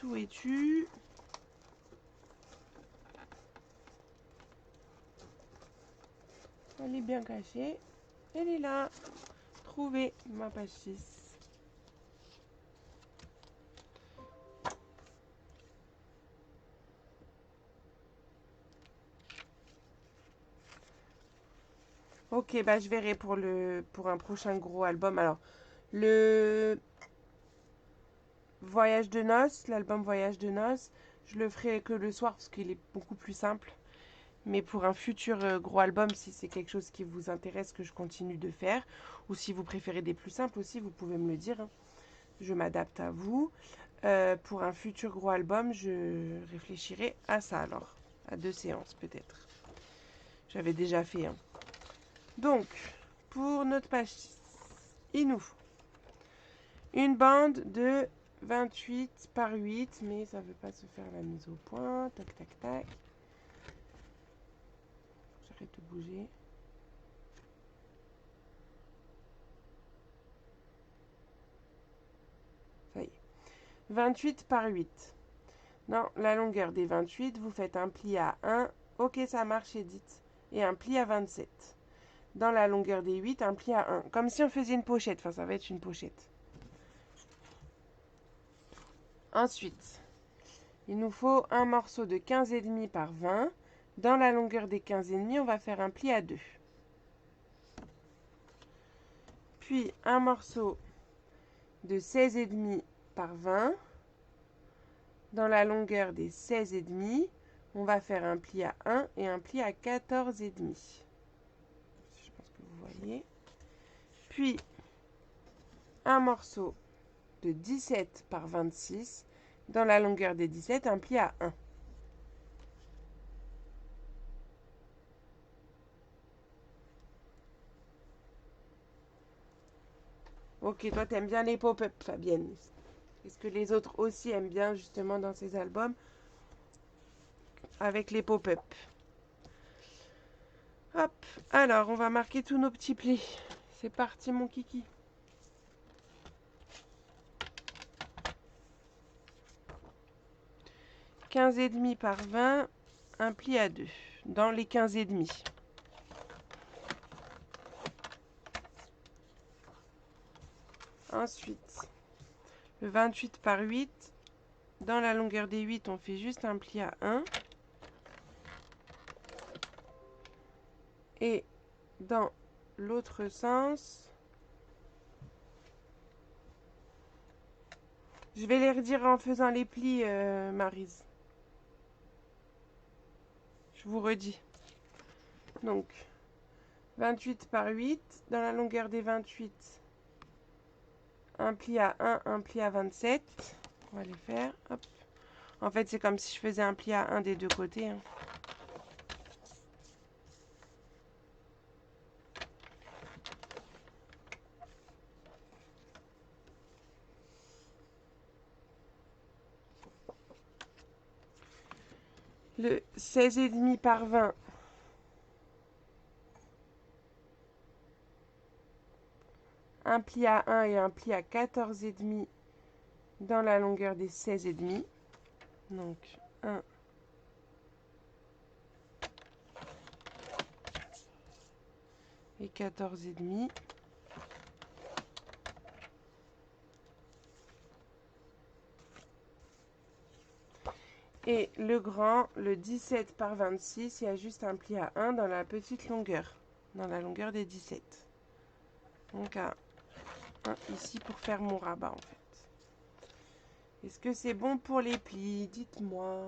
où es-tu? Elle est bien cachée. Elle est là. Trouver ma page 6. Ok, bah je verrai pour un prochain gros album. Alors, le Voyage de noces, l'album Voyage de noces, je le ferai que le soir parce qu'il est beaucoup plus simple. Mais pour un futur gros album, si c'est quelque chose qui vous intéresse que je continue de faire, ou si vous préférez des plus simples aussi, vous pouvez me le dire. Hein. Je m'adapte à vous. Pour un futur gros album, je réfléchirai à ça alors. À 2 séances peut-être. J'avais déjà fait. Hein. Donc, pour notre page 6, il nous faut une bande de 28 par 8, mais ça ne veut pas se faire la mise au point. Tac, tac, tac. J'arrête de bouger. Ça y est. 28 par 8. Dans la longueur des 28, vous faites un pli à 1. Ok, ça marche, Edith. Et un pli à 27. Dans la longueur des 8, un pli à 1. Comme si on faisait une pochette. Enfin, ça va être une pochette. Ensuite, il nous faut un morceau de 15,5 par 20. Dans la longueur des 15,5, on va faire un pli à 2. Puis un morceau de 16,5 par 20. Dans la longueur des 16,5, on va faire un pli à 1 et un pli à 14,5. Je pense que vous voyez. Puis un morceau de 17 par 26. Dans la longueur des 17, un pli à 1. Ok, toi t'aimes bien les pop-up, Fabienne. Est-ce que les autres aussi aiment bien justement dans ces albums avec les pop-up? Hop, alors on va marquer tous nos petits plis. C'est parti mon kiki. « 15,5 par 20, un pli à 2. Dans les 15,5. Ensuite, le 28 par 8. Dans la longueur des 8, on fait juste un pli à 1. Et dans l'autre sens, Je vais les redire en faisant les plis, Maryse. Je vous redis. Donc, 28 par 8. Dans la longueur des 28, un pli à 1, un pli à 27. On va les faire. Hop. En fait, c'est comme si je faisais un pli à 1 des deux côtés. Hein. Le 16,5 par 20. Un pli à 1 et un pli à 14,5 dans la longueur des 16,5. Donc, 1 et 14,5. Et le grand, le 17 par 26, il y a juste un pli à 1 dans la petite longueur, dans la longueur des 17. Donc, un ici pour faire mon rabat en fait. Est-ce que c'est bon pour les plis? Dites-moi.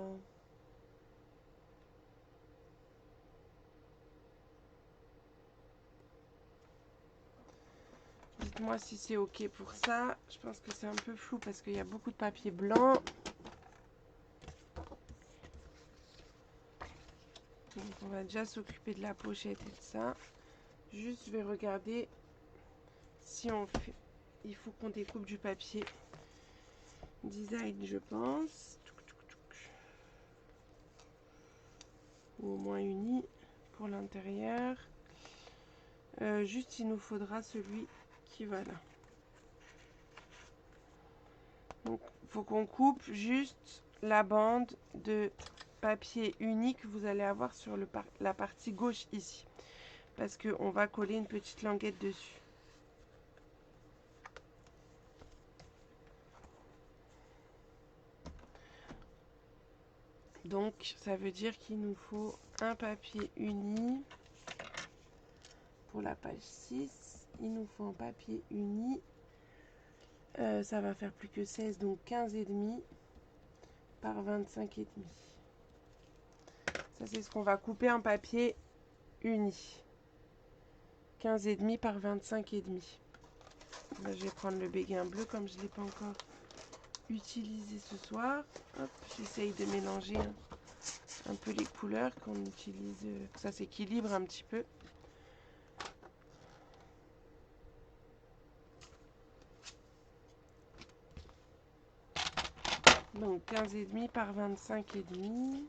Dites-moi si c'est ok pour ça. Je pense que c'est un peu flou parce qu'il y a beaucoup de papier blanc. Donc on va déjà s'occuper de la pochette et de ça. Juste, je vais regarder si on fait... Il faut qu'on découpe du papier design, je pense. Ou au moins uni pour l'intérieur. Juste, il nous faudra celui qui va là. Donc, il faut qu'on coupe juste la bande de papier unique que vous allez avoir sur la partie gauche ici. Parce qu'on va coller une petite languette dessus. Donc, ça veut dire qu'il nous faut un papier uni pour la page 6. Il nous faut un papier uni. Ça va faire plus que 16, donc 15,5 par 25,5. Ça, c'est ce qu'on va couper en papier uni. 15,5 par 25,5. Là, je vais prendre le béguin bleu comme je ne l'ai pas encore utilisé ce soir. Hop, j'essaye de mélanger un peu les couleurs qu'on utilise, que ça s'équilibre un petit peu. Donc 15,5 par 25,5.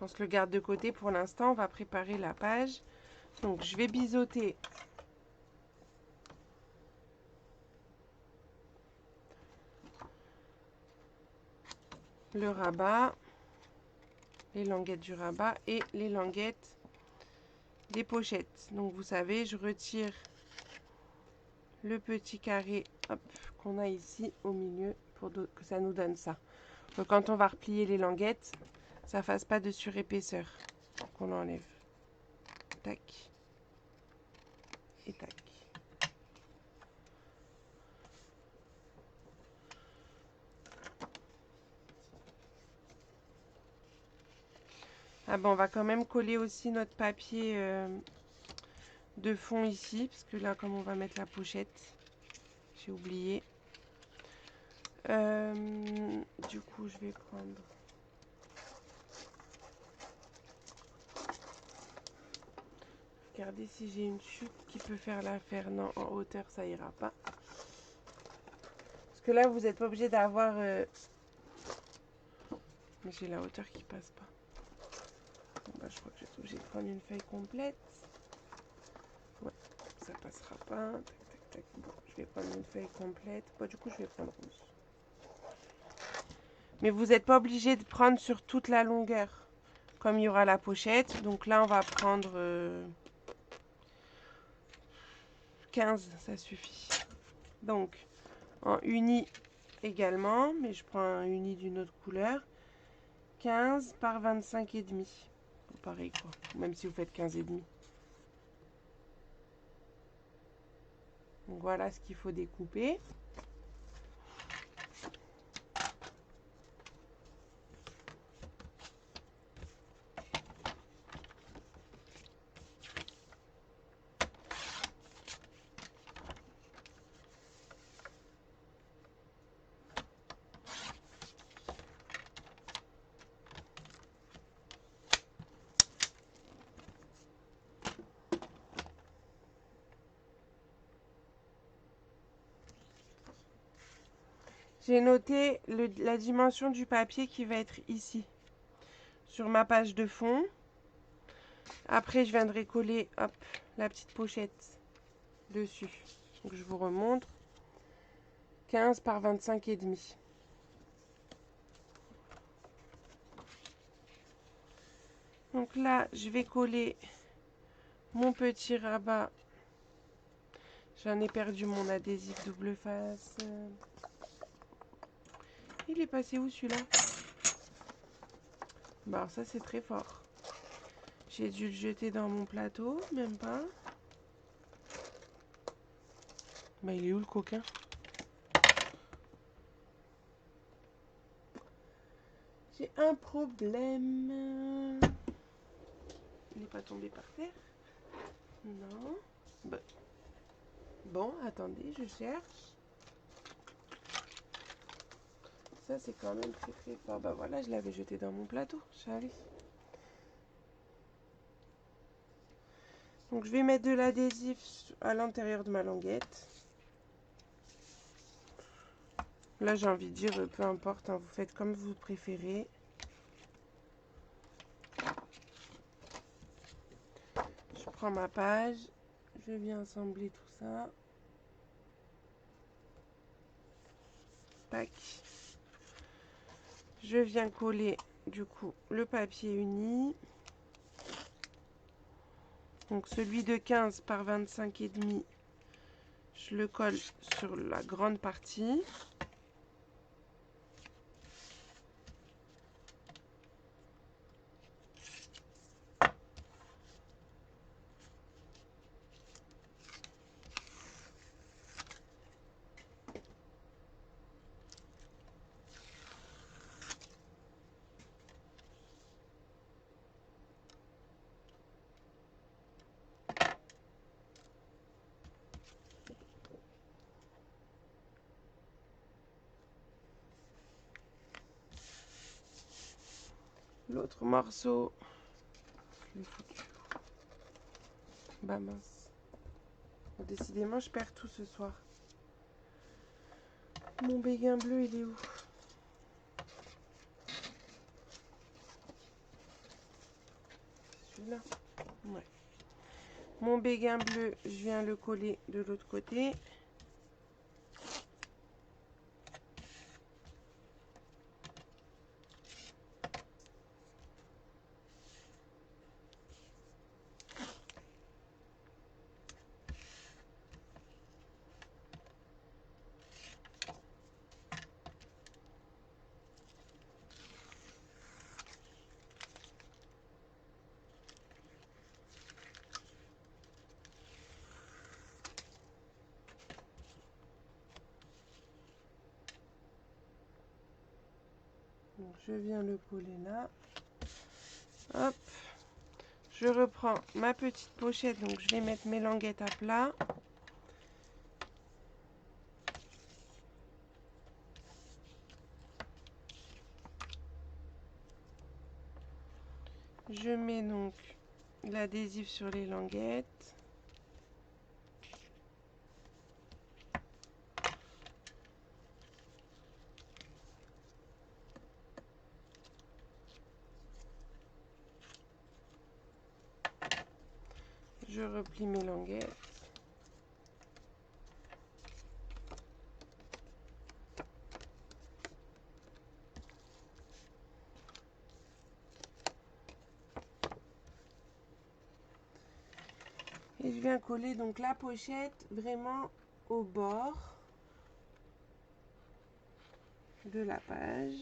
On se le garde de côté pour l'instant. On va préparer la page. Donc je vais biseauter le rabat, les languettes du rabat et les languettes des pochettes. Donc vous savez, je retire le petit carré qu'on a ici au milieu pour que ça nous donne ça. Donc quand on va replier les languettes, ça fasse pas de surépaisseur. Donc on enlève. Tac. Et tac. Ah bon, on va quand même coller aussi notre papier de fond ici, parce que là, comme on va mettre la pochette, j'ai oublié. Du coup, je vais prendre... Regardez si j'ai une chute qui peut faire l'affaire. Non, en hauteur, ça ira pas. Parce que là, vous n'êtes pas obligé d'avoir... Mais j'ai la hauteur qui passe pas. Bon, bah, je crois que je vais être obligée de prendre une feuille complète. Ouais, ça passera pas. Tac, tac, tac. Bon, je vais prendre une feuille complète. Bon, du coup, je vais prendre rouge. Mais vous n'êtes pas obligé de prendre sur toute la longueur. comme il y aura la pochette. Donc là, on va prendre 15, ça suffit. Donc, en uni également, mais je prends un uni d'une autre couleur. 15 par 25 et demi. Pareil quoi, même si vous faites 15 et demi. Donc voilà ce qu'il faut découper. J'ai noté la dimension du papier qui va être ici, sur ma page de fond. Après, je viendrai coller hop, la petite pochette dessus. Donc, je vous remontre. 15 par 25 et demi. Donc là, je vais coller mon petit rabat. J'en ai perdu mon adhésif double face. Il est passé où celui-là? Bah alors ça c'est très fort. J'ai dû le jeter dans mon plateau, même pas. Bah il est où le coquin? J'ai un problème. Il n'est pas tombé par terre? Non. Bah. Bon, attendez, je cherche. Ça c'est quand même très très fort. Bah voilà, je l'avais jeté dans mon plateau. J'avais. Donc je vais mettre de l'adhésif à l'intérieur de ma languette. Là j'ai envie de dire, peu importe, hein, vous faites comme vous préférez. Je prends ma page, je viens assembler tout ça. Tac. Je viens coller du coup le papier uni. Donc celui de 15 par 25 et demi, je le colle sur la grande partie. L'autre morceau, je l'ai foutu. Bah mince. Décidément, je perds tout ce soir. Mon béguin bleu, il est où? Celui-là. Ouais. Mon béguin bleu, je viens le coller de l'autre côté. Donc je viens le coller là. Hop. Je reprends ma petite pochette, donc je vais mettre mes languettes à plat. Je mets donc l'adhésif sur les languettes. Je replie mes languettes. Et je viens coller donc la pochette vraiment au bord de la page.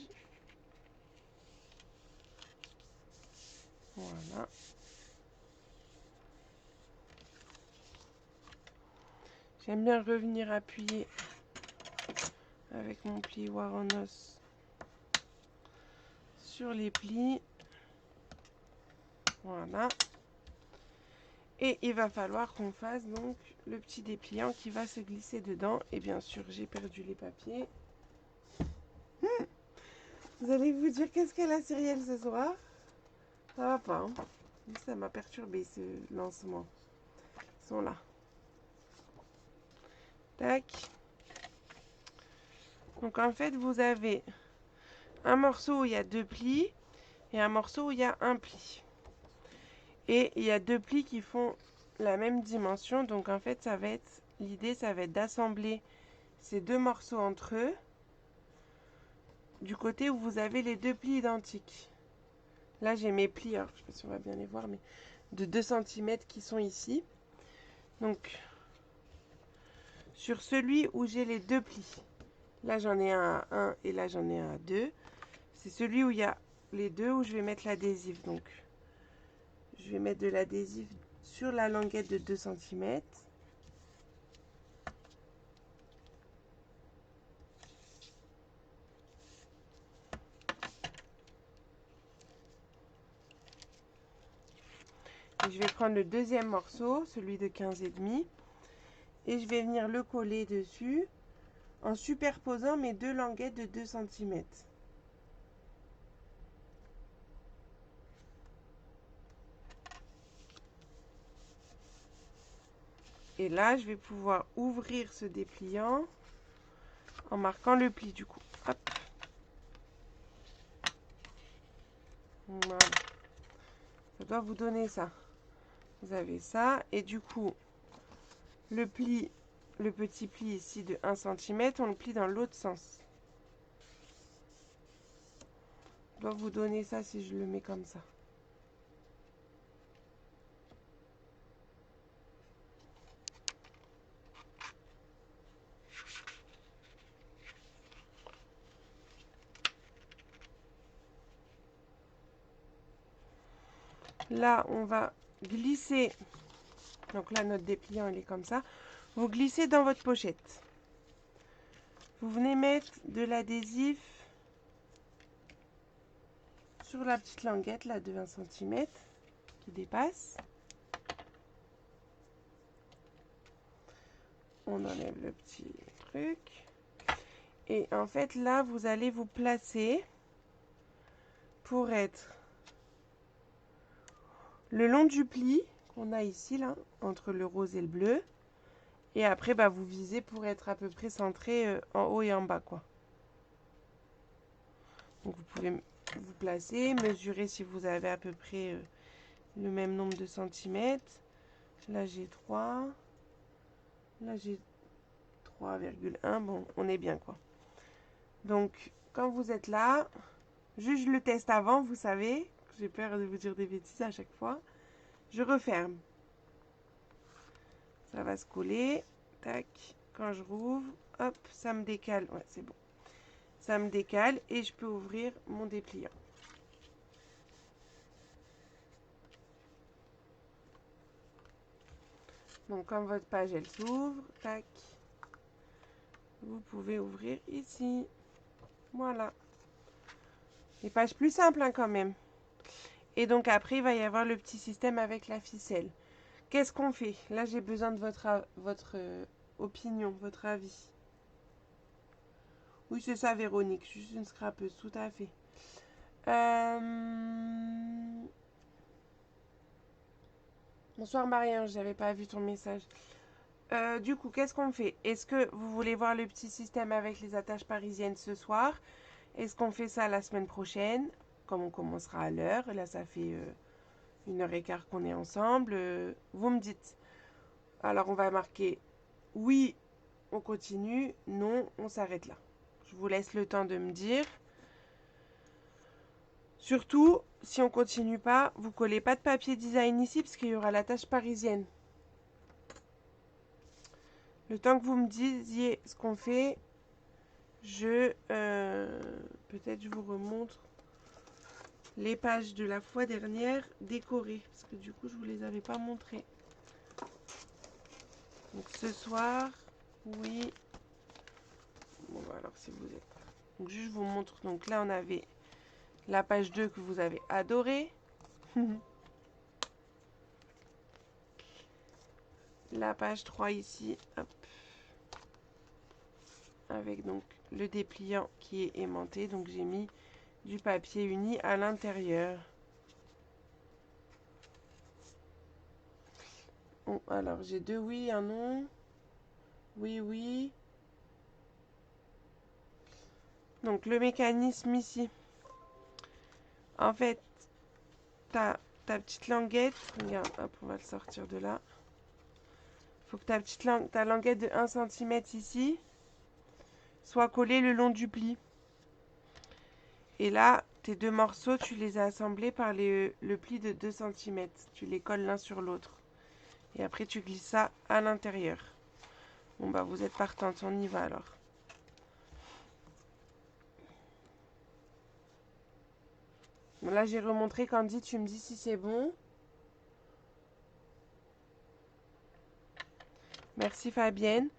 Voilà. J'aime bien revenir appuyer avec mon plioir en os sur les plis. Voilà. Et il va falloir qu'on fasse donc le petit dépliant qui va se glisser dedans. Et bien sûr, j'ai perdu les papiers. Vous allez vous dire qu'est-ce qu'elle a Cyrielle ce soir? Ça va pas, hein? Ça m'a perturbé ce lancement. Ils sont là. Tac. Donc en fait, vous avez un morceau où il y a 2 plis et un morceau où il y a un pli. Et il y a 2 plis qui font la même dimension. Donc en fait, l'idée, ça va être d'assembler ces 2 morceaux entre eux du côté où vous avez les 2 plis identiques. Là, j'ai mes plis, alors je ne sais pas si on va bien les voir, mais de 2 cm qui sont ici. Donc, sur celui où j'ai les 2 plis, là j'en ai un à 1 et là j'en ai un à 2. C'est celui où il y a les deux où je vais mettre l'adhésif. Donc, je vais mettre de l'adhésif sur la languette de 2 cm. Et je vais prendre le deuxième morceau, celui de 15,5, et je vais venir le coller dessus en superposant mes 2 languettes de 2 cm. Et là, je vais pouvoir ouvrir ce dépliant en marquant le pli du coup. Hop. Voilà. Ça doit vous donner ça. Vous avez ça. Et du coup, le petit pli ici de 1 cm, on le plie dans l'autre sens. Ça doit vous donner ça si je le mets comme ça. Là, on va glisser. Donc là, notre dépliant, il est comme ça. Vous glissez dans votre pochette. Vous venez mettre de l'adhésif sur la petite languette là de 20 cm qui dépasse. On enlève le petit truc. Et en fait, là, vous allez vous placer pour être le long du pli qu'on a ici, là, entre le rose et le bleu. Et après, bah, vous visez pour être à peu près centré en haut et en bas, quoi. Donc, vous pouvez vous placer, mesurer si vous avez à peu près le même nombre de centimètres. Là, j'ai 3. Là, j'ai 3,1. Bon, on est bien, quoi. Donc, quand vous êtes là, juste je le teste avant, vous savez. J'ai peur de vous dire des bêtises à chaque fois. Je referme. Ça va se coller. Tac. Quand je rouvre, hop, ça me décale. Ouais, c'est bon. Ça me décale et je peux ouvrir mon dépliant. Donc, quand votre page, elle s'ouvre, tac, vous pouvez ouvrir ici. Voilà. Les pages plus simples, hein, quand même. Et donc, après, il va y avoir le petit système avec la ficelle. Qu'est-ce qu'on fait? Là, j'ai besoin de votre opinion, votre avis. Oui, c'est ça, Véronique. Je suis une scrapeuse, tout à fait. Bonsoir, Marie-Ange, j'avais pas vu ton message. Du coup, qu'est-ce qu'on fait? Est-ce que vous voulez voir le petit système avec les attaches parisiennes ce soir? Est-ce qu'on fait ça la semaine prochaine? Comme on commencera à l'heure. Là, ça fait 1h15 qu'on est ensemble. Vous me dites. Alors, on va marquer oui, on continue. Non, on s'arrête là. Je vous laisse le temps de me dire. Surtout, si on continue pas, vous collez pas de papier design ici parce qu'il y aura la tâche parisienne. Le temps que vous me disiez ce qu'on fait, peut-être je vous remontre les pages de la fois dernière décorées. Parce que du coup, je vous les avais pas montrées. Donc ce soir, oui. Bon, bah alors si vous êtes... Donc juste je vous montre. Donc là, on avait la page 2 que vous avez adorée. La page 3 ici. Hop. Avec donc le dépliant qui est aimanté. Donc j'ai mis du papier uni à l'intérieur. Bon, alors j'ai 2 oui, un non. Oui, oui. Donc le mécanisme ici. En fait, ta petite languette. Regarde, hop, on va le sortir de là. Il faut que ta languette de 1 cm ici soit collée le long du pli. Et là, tes 2 morceaux, tu les as assemblés par le pli de 2 cm. Tu les colles l'un sur l'autre. Et après, tu glisses ça à l'intérieur. Bon, bah, vous êtes partante. On y va alors. Bon, là, j'ai remontré. Candy, tu me dis si c'est bon. Merci Fabienne.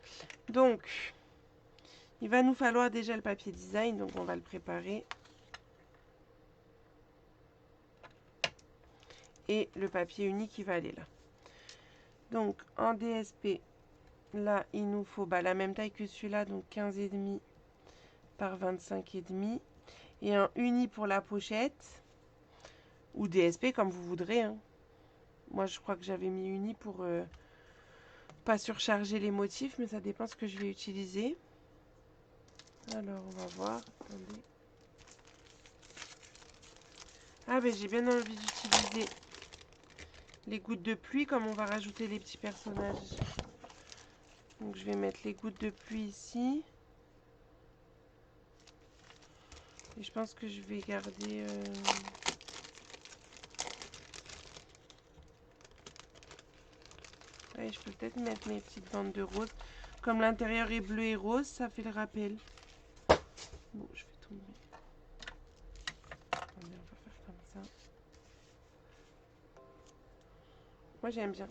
Donc, il va nous falloir déjà le papier design. Donc, on va le préparer. Et le papier uni qui va aller là. Donc, en DSP, là, il nous faut la même taille que celui-là. Donc, 15,5 par 25,5. Et un uni pour la pochette. Ou DSP comme vous voudrez. Hein. Moi, je crois que j'avais mis uni pour pas surcharger les motifs, mais ça dépend ce que je vais utiliser. Alors, on va voir. Attendez. Ah, ben j'ai bien envie d'utiliser les gouttes de pluie comme on va rajouter les petits personnages. Donc, je vais mettre les gouttes de pluie ici. Et je pense que je vais garder... Ouais, je peux peut-être mettre mes petites bandes de rose. Comme l'intérieur est bleu et rose, ça fait le rappel. Bon, je vais tomber. Attendez, on va faire comme ça. Moi, j'aime bien.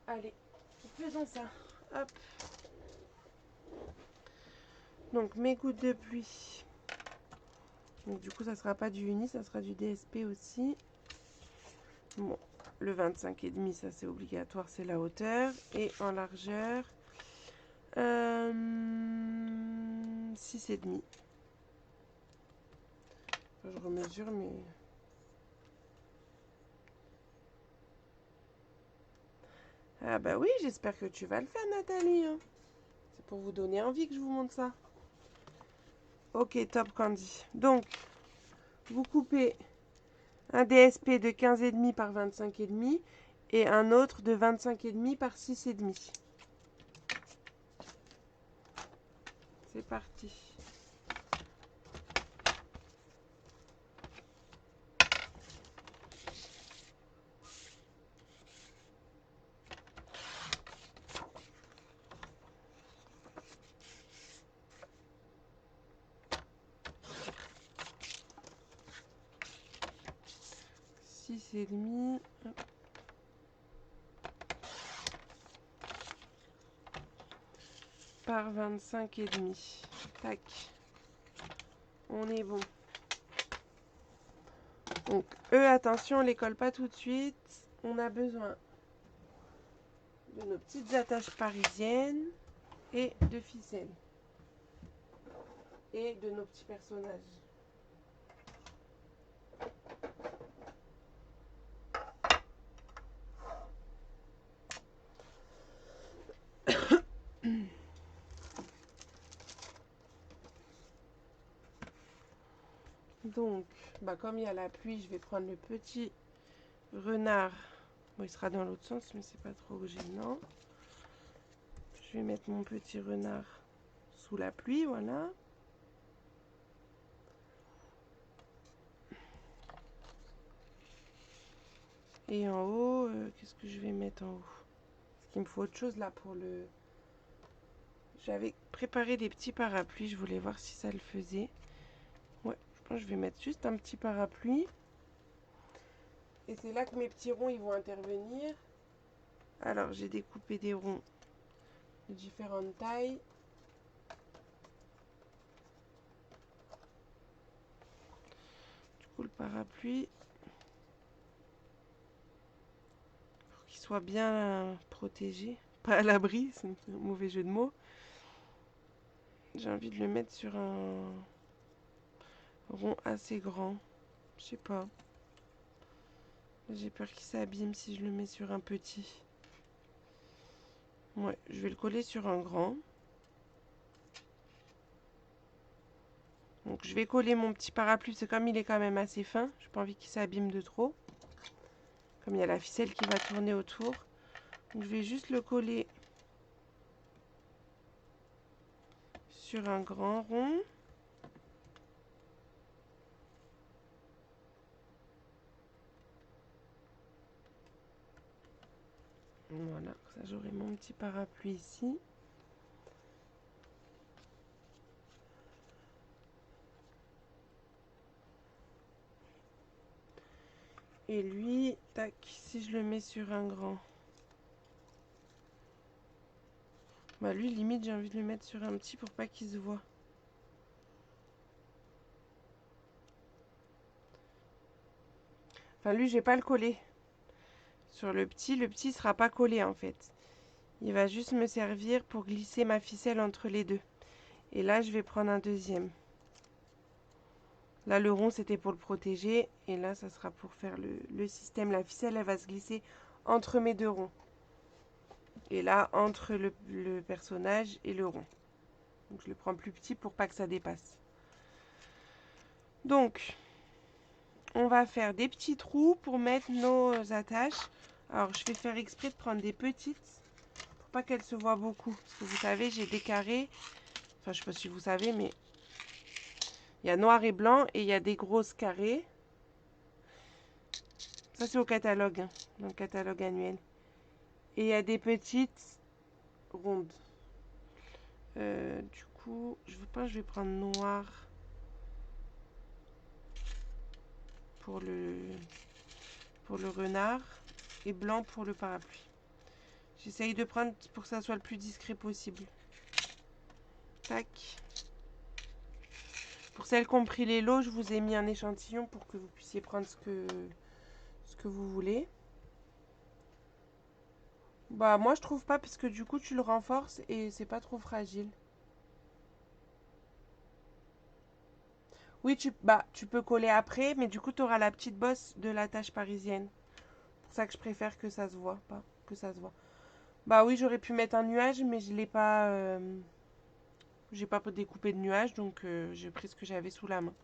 Allez, faisons ça. Hop. Donc, mes gouttes de pluie. Donc, du coup, ça sera pas du uni, ça sera du DSP aussi. Bon, le 25,5, ça c'est obligatoire, c'est la hauteur. Et en largeur, 6,5. Enfin, je remesure, mais... Ah bah oui, j'espère que tu vas le faire, Nathalie. Hein. C'est pour vous donner envie que je vous montre ça. Ok, top Candy. Donc, vous coupez un DSP de 15,5 par 25,5 et un autre de 25,5 par 6,5. C'est parti. Et demi. Par 25,5. Tac. On est bon. Donc, eux, attention, on les colle pas tout de suite. On a besoin de nos petites attaches parisiennes et de ficelles. Et de nos petits personnages. Donc, comme il y a la pluie, je vais prendre le petit renard. Bon, il sera dans l'autre sens, mais c'est pas trop gênant. Je vais mettre mon petit renard sous la pluie, voilà. Et en haut, qu'est-ce que je vais mettre en haut? qu'il me faut autre chose là pour le... J'avais préparé des petits parapluies, je voulais voir si ça le faisait. Ouais, je pense que je vais mettre juste un petit parapluie. Et c'est là que mes petits ronds ils vont intervenir. Alors j'ai découpé des ronds de différentes tailles. Du coup le parapluie, pour qu'il soit bien protégé, pas à l'abri, c'est un mauvais jeu de mots. J'ai envie de le mettre sur un rond assez grand. Je sais pas. J'ai peur qu'il s'abîme si je le mets sur un petit. Ouais, je vais le coller sur un grand. Donc je vais coller mon petit parapluie, c'est comme il est quand même assez fin. J'ai pas envie qu'il s'abîme de trop. Comme il y a la ficelle qui va tourner autour. Donc je vais juste le coller sur un grand rond. Voilà, ça j'aurai mon petit parapluie ici. Et lui, tac, si je le mets sur un grand. Bah lui, limite, j'ai envie de le mettre sur un petit pour pas qu'il se voit. Enfin, lui, je vais pas le coller. Sur le petit sera pas collé en fait. Il va juste me servir pour glisser ma ficelle entre les deux. Et là, je vais prendre un deuxième. Là, le rond, c'était pour le protéger. Et là, ça sera pour faire le système. La ficelle, elle va se glisser entre mes deux ronds. Et là, entre le personnage et le rond. Donc, je le prends plus petit pour pas que ça dépasse. Donc, on va faire des petits trous pour mettre nos attaches. Alors, je vais faire exprès de prendre des petites pour pas qu'elles se voient beaucoup. Parce que vous savez, j'ai des carrés. Enfin, je sais pas si vous savez, mais il y a noir et blanc et il y a des grosses carrés. Ça, c'est au catalogue, hein, dans le catalogue annuel. Et il y a des petites rondes. Du coup, je pense que je vais prendre noir pour le renard et blanc pour le parapluie. J'essaye de prendre pour que ça soit le plus discret possible. Tac. Pour celles qui ont pris les lots, je vous ai mis un échantillon pour que vous puissiez prendre ce que vous voulez. Bah moi je trouve pas parce que du coup tu le renforces et c'est pas trop fragile. Oui, tu peux coller après, mais du coup tu auras la petite bosse de la tache parisienne. C'est pour ça que je préfère que ça se voit, pas que ça se voit. Bah oui, j'aurais pu mettre un nuage, mais je l'ai pas j'ai pas découpé de nuage, donc j'ai pris ce que j'avais sous la main.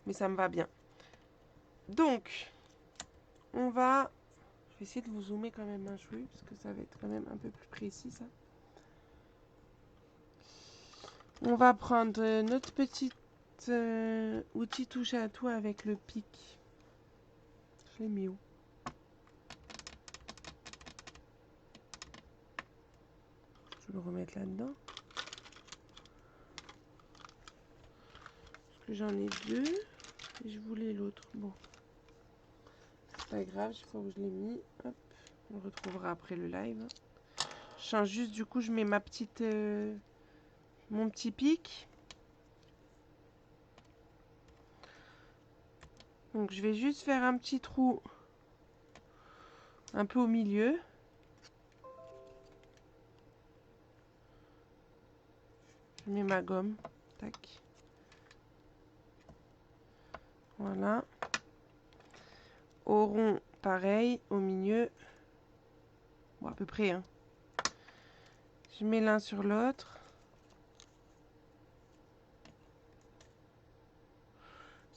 Mais ça me va bien. Donc, on va... Je vais essayer de vous zoomer quand même un chouï, parce que ça va être quand même un peu plus précis, ça. On va prendre notre petit outil touche à tout avec le pic. Je l'ai mis où? Je vais le remettre là-dedans. Parce que j'en ai deux. Et je voulais l'autre. Bon. C'est pas grave, je sais pas où je l'ai mis. Hop. On le retrouvera après le live. Je change juste, du coup, je mets ma petite... mon petit pic. Donc je vais juste faire un petit trou un peu au milieu. Je mets ma gomme. Tac. Voilà. Au rond, pareil. Au milieu. Bon, à peu près, hein. Je mets l'un sur l'autre.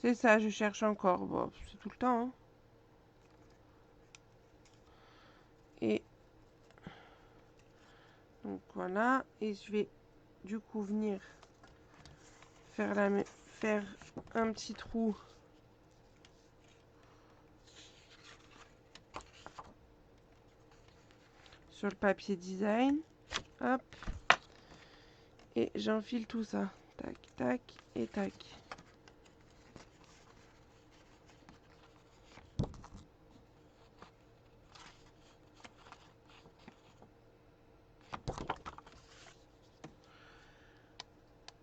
C'est ça, je cherche encore. Bon, c'est tout le temps, hein. Et donc voilà. Et je vais du coup venir faire un petit trou sur le papier design. Hop. Et j'enfile tout ça. Tac, tac et tac.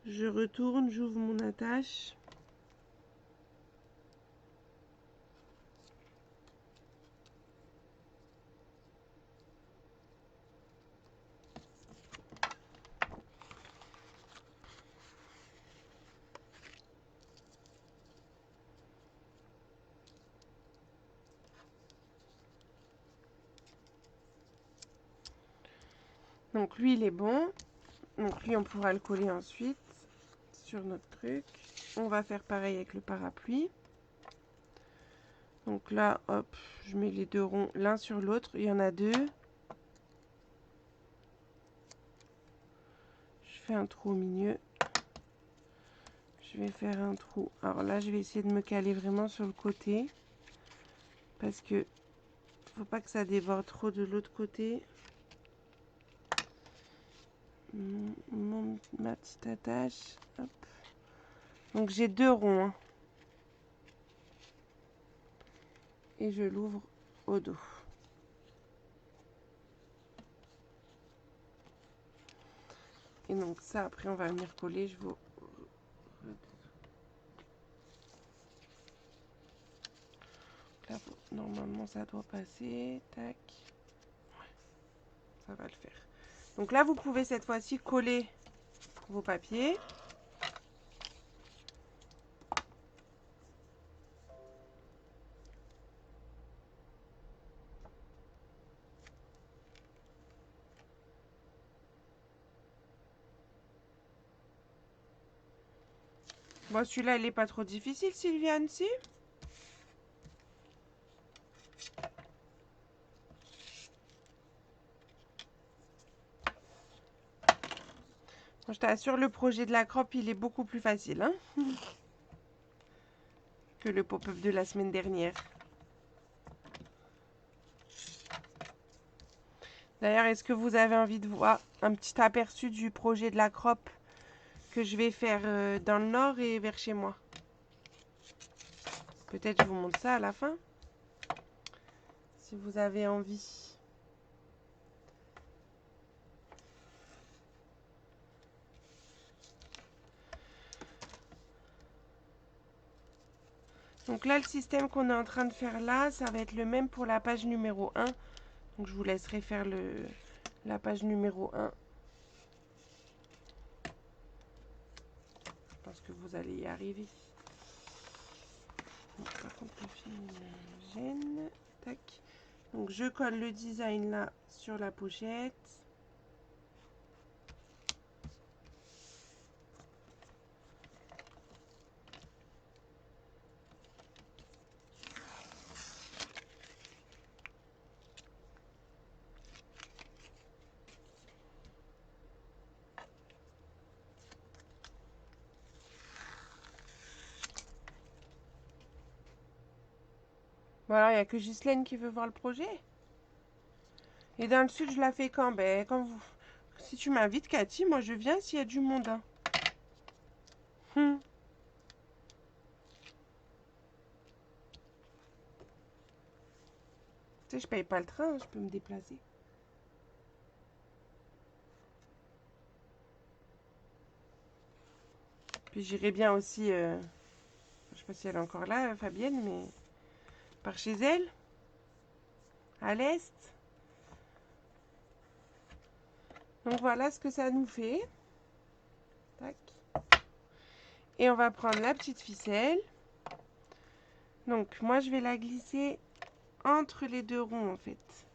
Je retourne, j'ouvre mon attache. Donc lui, il est bon. Donc lui, on pourra le coller ensuite sur notre truc. On va faire pareil avec le parapluie. Donc là, hop, je mets les deux ronds l'un sur l'autre. Il y en a deux. Je fais un trou au milieu. Je vais faire un trou. Alors là, je vais essayer de me caler vraiment sur le côté. Parce que faut pas que ça déborde trop de l'autre côté. Ma petite attache. Hop. Donc j'ai deux ronds. Hein. Et je l'ouvre au dos. Et donc ça, après, on va venir coller. Je vous... Là, normalement, ça doit passer. Tac. Ouais, ça va le faire. Donc là, vous pouvez cette fois-ci coller vos papiers. Bon, celui-là, il n'est pas trop difficile, Sylviane, si? Bon, je t'assure, le projet de la croppe, il est beaucoup plus facile, hein, que le pop-up de la semaine dernière. D'ailleurs, est-ce que vous avez envie de voir un petit aperçu du projet de la croppe que je vais faire dans le nord et vers chez moi? Peut-être je vous montre ça à la fin, si vous avez envie. Donc là, le système qu'on est en train de faire là, ça va être le même pour la page numéro 1. Donc je vous laisserai faire la page numéro 1. Je pense que vous allez y arriver. Bon, par contre, le film me gêne. Tac. Donc je colle le design là sur la pochette. Bon alors, il n'y a que Ghislaine qui veut voir le projet. Et dans le sud, je la fais quand? Ben, quand vous... Si tu m'invites, Cathy, moi je viens s'il y a du monde. Hein. Tu sais, je paye pas le train, je peux me déplacer. Puis j'irai bien aussi, je sais pas si elle est encore là, Fabienne, mais par chez elle, à l'est. Donc voilà ce que ça nous fait. Tac. Et on va prendre la petite ficelle. Donc moi je vais la glisser entre les deux ronds en fait.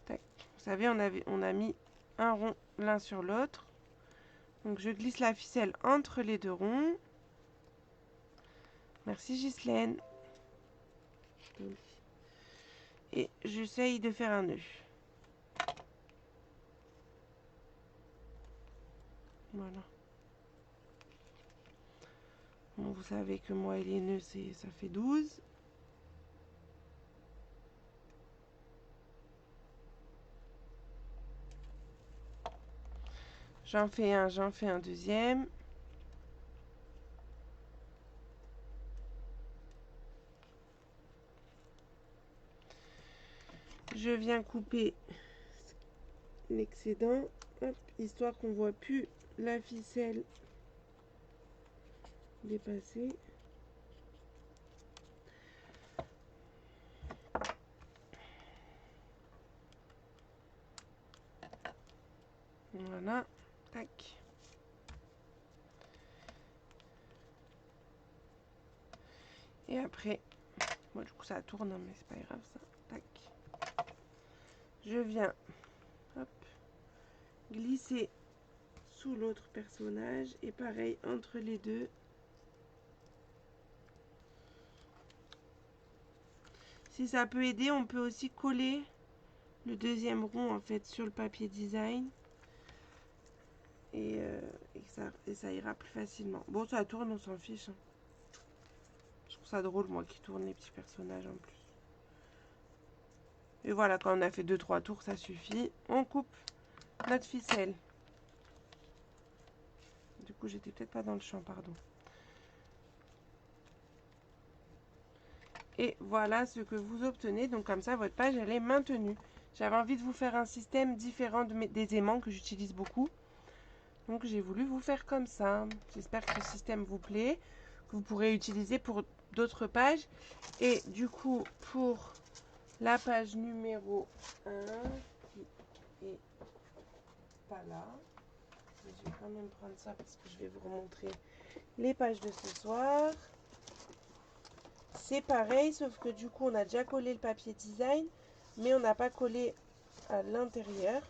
Tac. Vous savez, on a mis un rond l'un sur l'autre. Donc je glisse la ficelle entre les deux ronds. Merci Ghislaine. Et j'essaye de faire un nœud. Voilà. Bon, vous savez que moi et les nœuds, ça fait 12. J'en fais un deuxième. Je viens couper l'excédent, hop, histoire qu'on voit plus la ficelle dépasser. Voilà, tac. Et après, bon, du coup ça tourne, hein, mais c'est pas grave ça. Tac. Je viens, hop, glisser sous l'autre personnage et pareil entre les deux. Si ça peut aider, on peut aussi coller le deuxième rond en fait sur le papier design et ça ira plus facilement. Bon, ça tourne, on s'en fiche. Hein. Je trouve ça drôle, moi, qui tourne les petits personnages en plus. Et voilà, quand on a fait 2-3 tours, ça suffit. On coupe notre ficelle. Du coup, j'étais peut-être pas dans le champ, pardon. Et voilà ce que vous obtenez. Donc comme ça, votre page, elle est maintenue. J'avais envie de vous faire un système différent des aimants que j'utilise beaucoup. Donc j'ai voulu vous faire comme ça. J'espère que ce système vous plaît, que vous pourrez utiliser pour d'autres pages. Et du coup, pour la page numéro 1, qui est pas là, je vais quand même prendre ça parce que je vais vous remontrer les pages de ce soir. C'est pareil, sauf que du coup, on a déjà collé le papier design, mais on n'a pas collé à l'intérieur.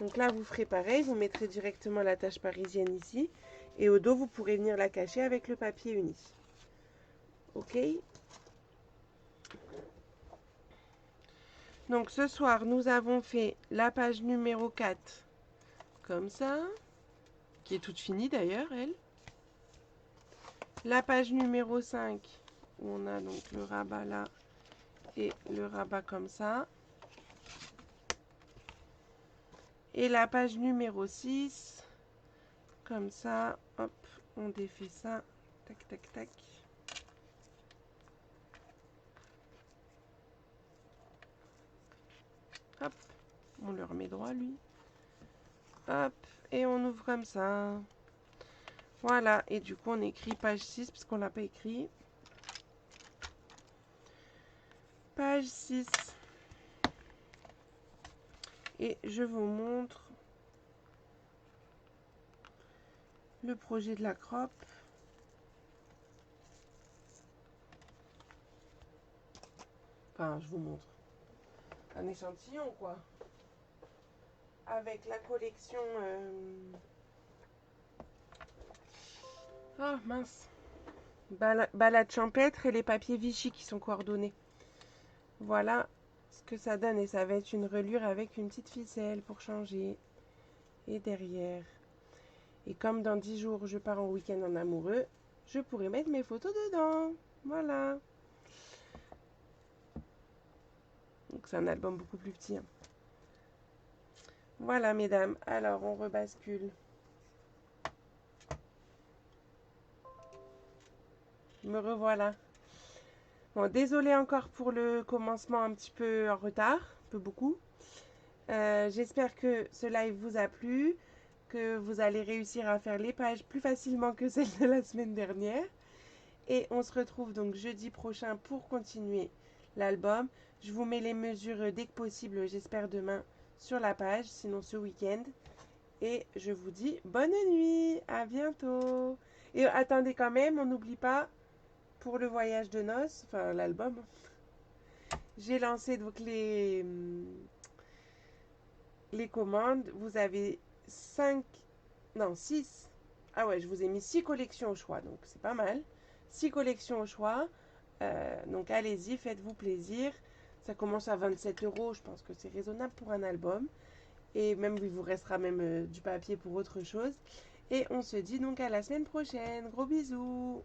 Donc là, vous ferez pareil, vous mettrez directement la tache parisienne ici. Et au dos, vous pourrez venir la cacher avec le papier uni. Ok? Donc ce soir, nous avons fait la page numéro 4, comme ça, qui est toute finie d'ailleurs, elle. La page numéro 5, où on a donc le rabat là et le rabat comme ça. Et la page numéro 6, comme ça, hop, on défait ça, tac, tac, tac. Hop, on le remet droit, lui. Hop, et on ouvre comme ça. Voilà, et du coup, on écrit page 6, puisqu'on ne l'a pas écrit. Page 6. Et je vous montre le projet de la croppe. Enfin, je vous montre un échantillon, quoi. Avec la collection... Oh, mince. Balade champêtre et les papiers Vichy qui sont coordonnés. Voilà ce que ça donne. Et ça va être une reliure avec une petite ficelle pour changer. Et derrière. Et comme dans 10 jours, je pars en week-end en amoureux, je pourrais mettre mes photos dedans. Voilà. Donc c'est un album beaucoup plus petit. Hein. Voilà, mesdames. Alors, on rebascule. Me revoilà. Bon, désolée encore pour le commencement un petit peu en retard, un peu beaucoup. J'espère que ce live vous a plu, que vous allez réussir à faire les pages plus facilement que celles de la semaine dernière. Et on se retrouve donc jeudi prochain pour continuer l'album. Je vous mets les mesures dès que possible, j'espère demain, sur la page, sinon ce week-end. Et je vous dis bonne nuit, à bientôt. Et attendez quand même, on n'oublie pas, pour le voyage de noces, enfin l'album, j'ai lancé donc les commandes. Vous avez 5, non 6. Ah ouais, je vous ai mis 6 collections au choix, donc c'est pas mal. 6 collections au choix. Donc allez-y, faites-vous plaisir. Ça commence à 27 €, je pense que c'est raisonnable pour un album. Et même, il vous restera même du papier pour autre chose. Et on se dit donc à la semaine prochaine. Gros bisous!